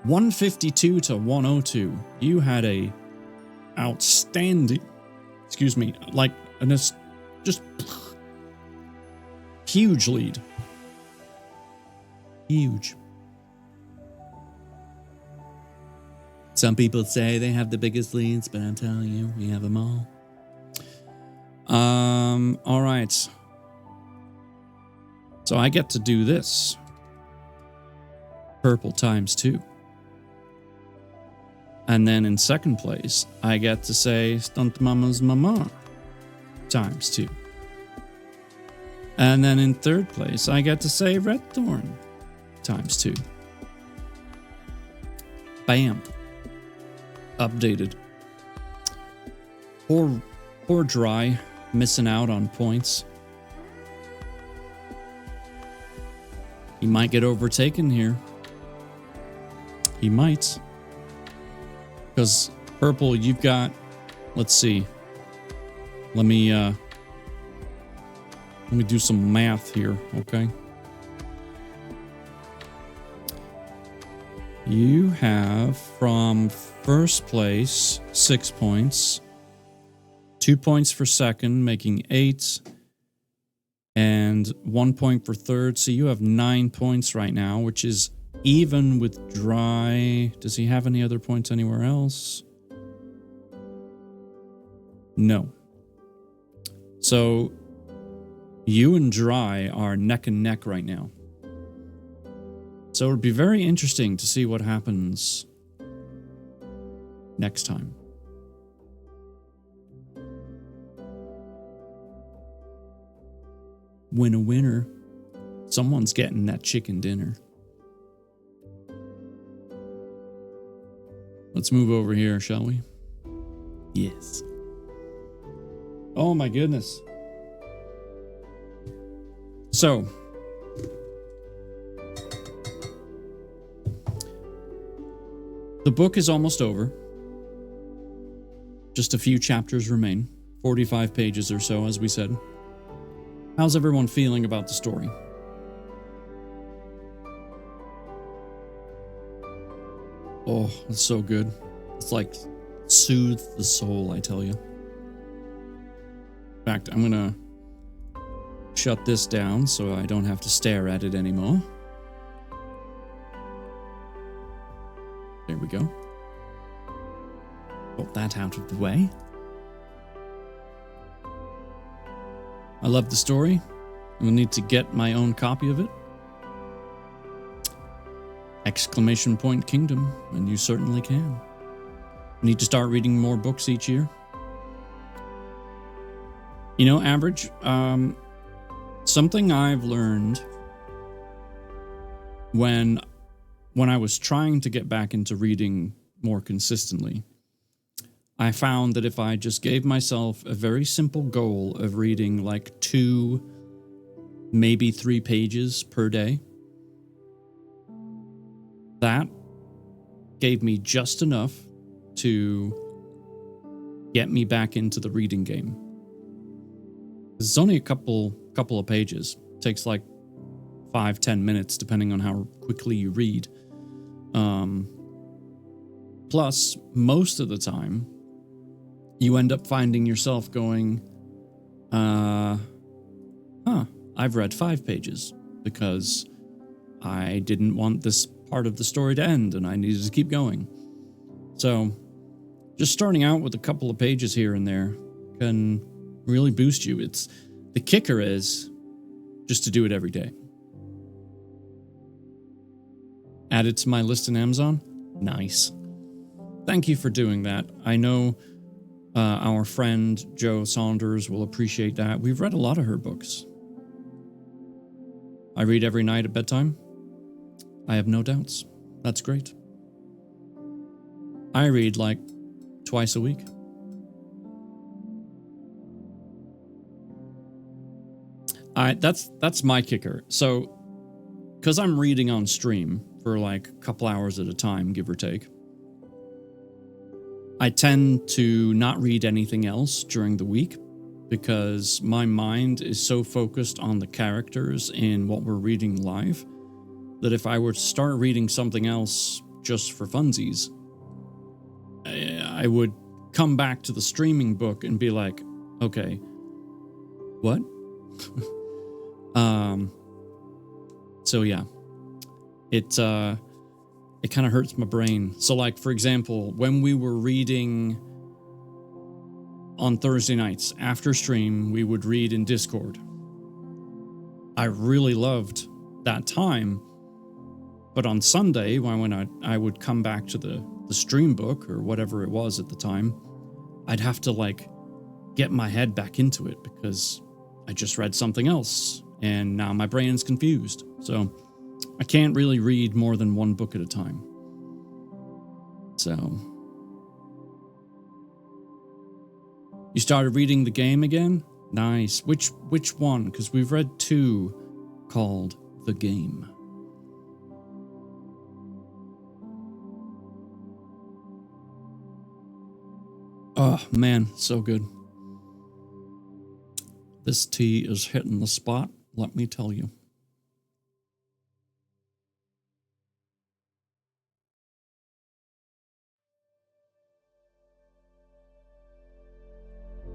152 to 102. You had a outstanding, like just huge lead. Huge. Some people say they have the biggest leads, but I'm telling you, we have them all. All right. So I get to do this. Purple times 2. And then in second place, I get to say Stunt Mama's Mama times 2. And then in third place, I get to say Red Thorn times 2. Bam. Updated. Poor Dry, missing out on points. He might get overtaken here. He might. Because Purple, you've got, let's see. Let me do some math here, okay? You have from first place 6 points, 2 points for second, making 8, and 1 point for third. So you have 9 points right now, which is even with Dry. Does he have any other points anywhere else? No. So you and Dry are neck and neck right now. So it would be very interesting to see what happens next time. Winner. Someone's getting that chicken dinner. Let's move over here, shall we? Yes. Oh my goodness. So, the book is almost over. Just a few chapters remain. 45 pages or so, as we said. How's everyone feeling about the story? Oh, it's so good. It's like soothes the soul, I tell you. In fact, I'm gonna shut this down so I don't have to stare at it anymore. There we go. Got that out of the way. I love the story. I'm gonna need to get my own copy of it. Exclamation point Kingdom, and you certainly can. Need to start reading more books each year. You know, Average, something I've learned when I was trying to get back into reading more consistently, I found that if I just gave myself a very simple goal of reading like 2, maybe 3 pages per day, that gave me just enough to get me back into the reading game. It's only a couple of pages. It takes like 5-10 minutes depending on how quickly you read. Plus, most of the time, you end up finding yourself going, I've read 5 pages because I didn't want this part of the story to end and I needed to keep going. So, just starting out with a couple of pages here and there can really boost you. The kicker is just to do it every day. Add it to my list in Amazon? Nice. Thank you for doing that. I know our friend Jo Saunders will appreciate that. We've read a lot of her books. I read every night at bedtime. I have no doubts. That's great. I read like twice a week. That's my kicker. So, because I'm reading on stream for like a couple hours at a time, give or take, I tend to not read anything else during the week because my mind is so focused on the characters in what we're reading live that if I were to start reading something else just for funsies, I would come back to the streaming book and be like, okay, what? So yeah, it kind of hurts my brain. So like, for example, when we were reading on Thursday nights after stream, we would read in Discord. I really loved that time. But on Sunday, when I would come back to the stream book or whatever it was at the time, I'd have to like get my head back into it because I just read something else and now my brain's confused. So I can't really read more than one book at a time. So you started reading the game again? Nice. Which one? Because we've read 2 called The Game. Oh, man, so good. This tea is hitting the spot, let me tell you.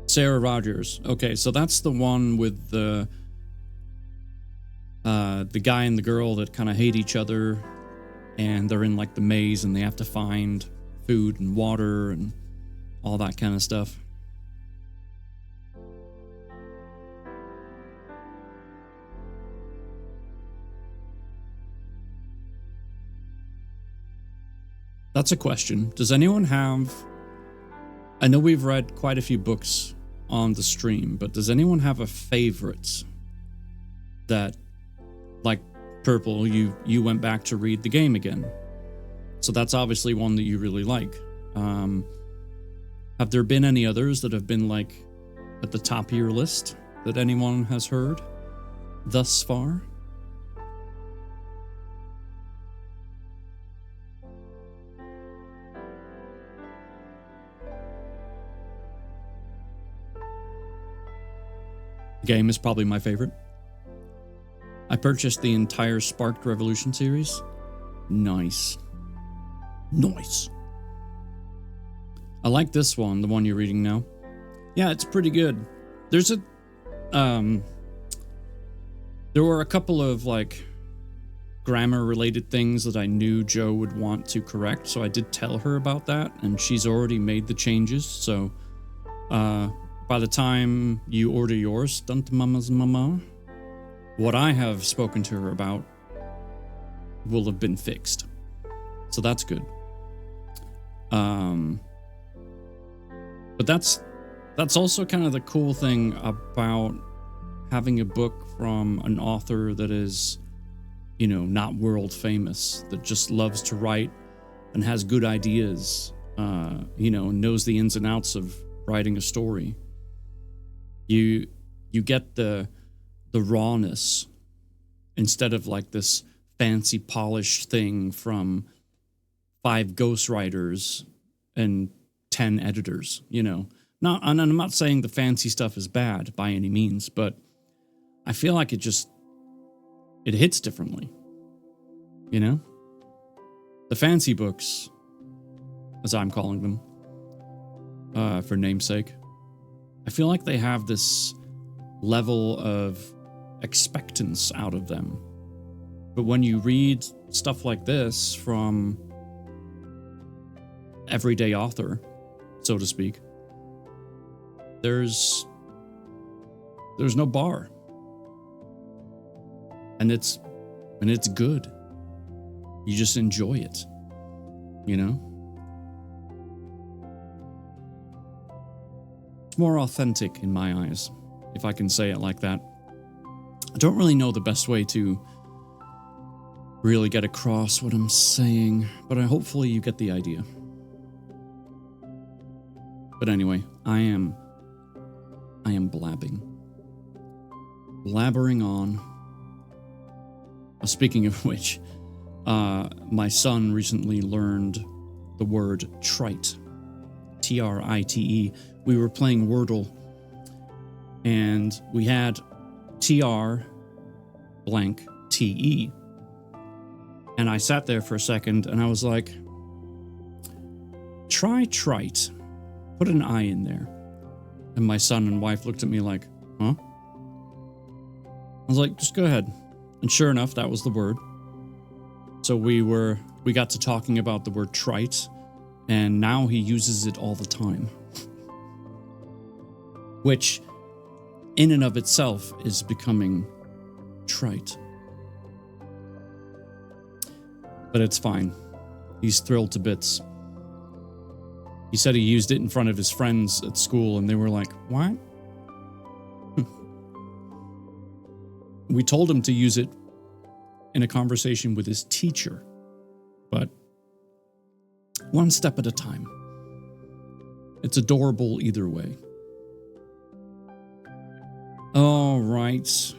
Sarah Rogers. Okay, so that's the one with the guy and the girl that kind of hate each other, and they're in like the maze and they have to find food and water and all that kind of stuff. That's a question. Does anyone have... I know we've read quite a few books on the stream, but does anyone have a favorite that, like Purple, you went back to read The Game again? So that's obviously one that you really like. Have there been any others that have been like at the top of your list that anyone has heard thus far? Game is probably my favorite. I purchased the entire Sparked Revolution series. Nice. Nice. I like this one, the one you're reading now. Yeah, it's pretty good. There's a... there were a couple of, like, grammar-related things that I knew Joe would want to correct, so I did tell her about that, and she's already made the changes, so... by the time you order yours, Stunt Mama's Mama, what I have spoken to her about will have been fixed. So that's good. But that's also kind of the cool thing about having a book from an author that is, you know, not world famous, that just loves to write and has good ideas, you know, and knows the ins and outs of writing a story. You get the rawness instead of like this fancy polished thing from 5 ghostwriters and 10 editors, you know. And I'm not saying the fancy stuff is bad by any means, but I feel like it hits differently, you know? The fancy books, as I'm calling them, for namesake, I feel like they have this level of expectance out of them. But when you read stuff like this from everyday author, so to speak, there's no bar. And it's good. You just enjoy it, you know? More authentic in my eyes, if I can say it like that. I don't really know the best way to really get across what I'm saying, but hopefully you get the idea. But anyway, I am blabbing on. Speaking of which, my son recently learned the word trite. Trite. We were playing Wordle, and we had TR blank TE. And I sat there for a second, and I was like, try trite. Put an I in there. And my son and wife looked at me like, huh? I was like, just go ahead. And sure enough, that was the word. So we got to talking about the word trite, and now he uses it all the time. Which, in and of itself, is becoming trite. But it's fine. He's thrilled to bits. He said he used it in front of his friends at school, and they were like, what? We told him to use it in a conversation with his teacher, but one step at a time. It's adorable either way. All right.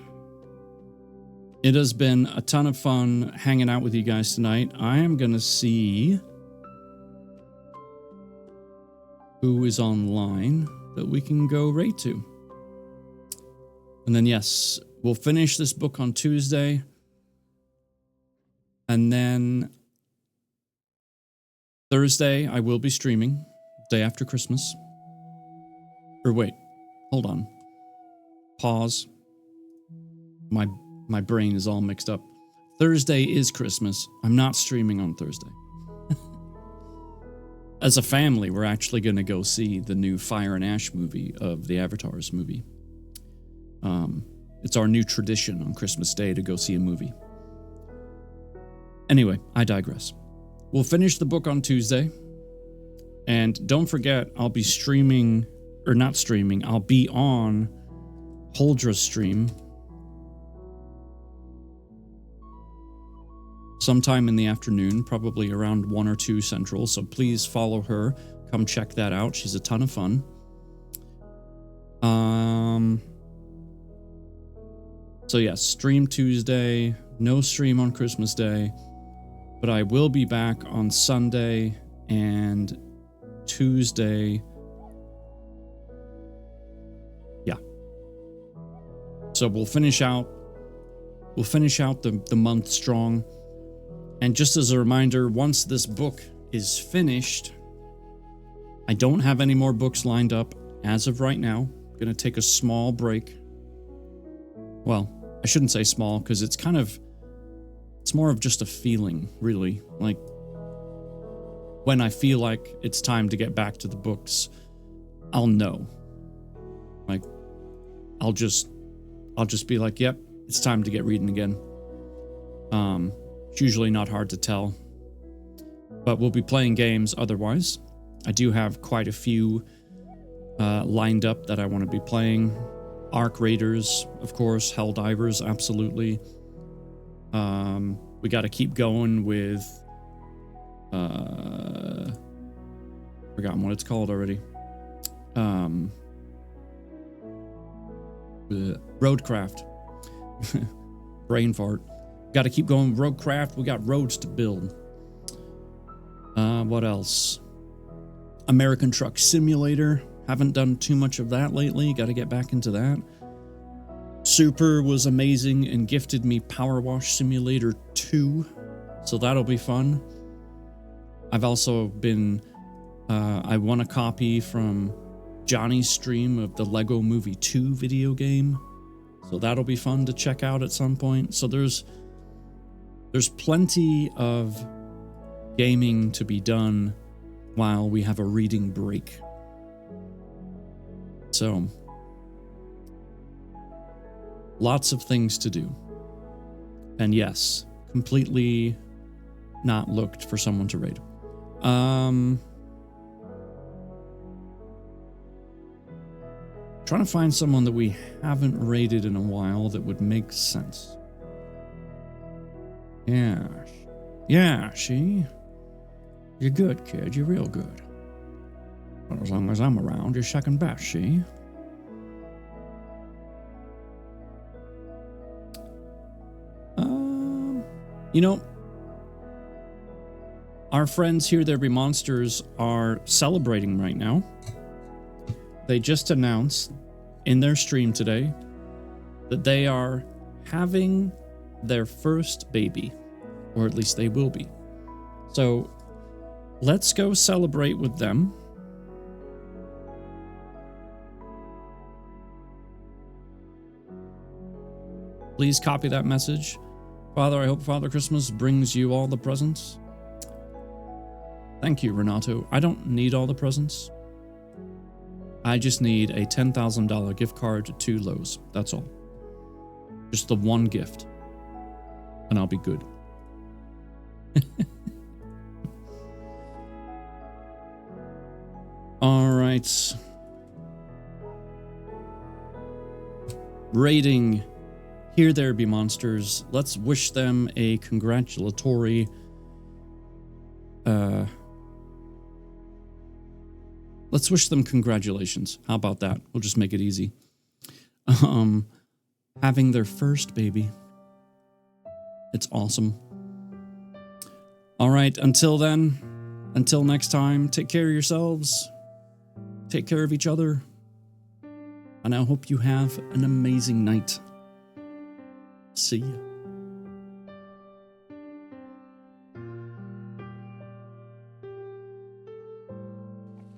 It has been a ton of fun hanging out with you guys tonight. I am going to see who is online that we can go right to. And then, yes, we'll finish this book on Tuesday. And then Thursday, I will be streaming, day after Christmas. Or wait, hold on. Pause. My brain is all mixed up. Thursday is Christmas. I'm not streaming on Thursday. As a family, we're actually going to go see the new Fire and Ash movie of the Avatars movie. It's our new tradition on Christmas Day to go see a movie. Anyway, I digress. We'll finish the book on Tuesday. And don't forget, I'll be streaming, or not streaming, I'll be on Holdra's stream sometime in the afternoon, probably around 1 or 2 Central. So please follow her. Come check that out. She's a ton of fun. So yes, stream Tuesday, no stream on Christmas Day, but I will be back on Sunday and Tuesday. Yeah. So we'll finish out the month strong. And just as a reminder, once this book is finished, I don't have any more books lined up as of right now. I'm going to take a small break. Well, I shouldn't say small, because it's more of just a feeling, really. Like, when I feel like it's time to get back to the books, I'll know. Like, I'll just be like, yep, it's time to get reading again. It's usually not hard to tell. But we'll be playing games otherwise. I do have quite a few lined up that I want to be playing. Arc Raiders, of course. Helldivers, absolutely. We got to keep going with... forgotten what it's called already. Roadcraft. Brain fart. Got to keep going with Roadcraft. We got roads to build. What else? American Truck Simulator. Haven't done too much of that lately. Got to get back into that. Super was amazing and gifted me Power Wash Simulator 2. So that'll be fun. I've also been... I won a copy from Johnny's stream of the Lego Movie 2 video game. So that'll be fun to check out at some point. So there's plenty of gaming to be done while we have a reading break. So, lots of things to do. And yes, completely not looked for someone to raid. Trying to find someone that we haven't raided in a while that would make sense. Yeah. Yeah, she. You're good, kid. You're real good. But as long as I'm around, you're second best, she. You know, our friends here, There Be Monsters, are celebrating right now. They just announced in their stream today that they are having their first baby, or at least they will be. So let's go celebrate with them. Please copy that message. Father, I hope Father Christmas brings you all the presents. Thank you, Renato. I don't need all the presents. I just need a $10,000 gift card to Lowe's. That's all. Just the one gift. And I'll be good. All right. Rating. Here There Be Monsters. Let's wish them a congratulatory... let's wish them congratulations. How about that? We'll just make it easy. Having their first baby. It's awesome. All right, until then, until next time, take care of yourselves. Take care of each other. And I hope you have an amazing night. See ya.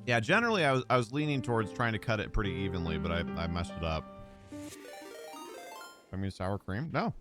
Yeah, generally I was leaning towards trying to cut it pretty evenly, but I messed it up. I mean sour cream? No.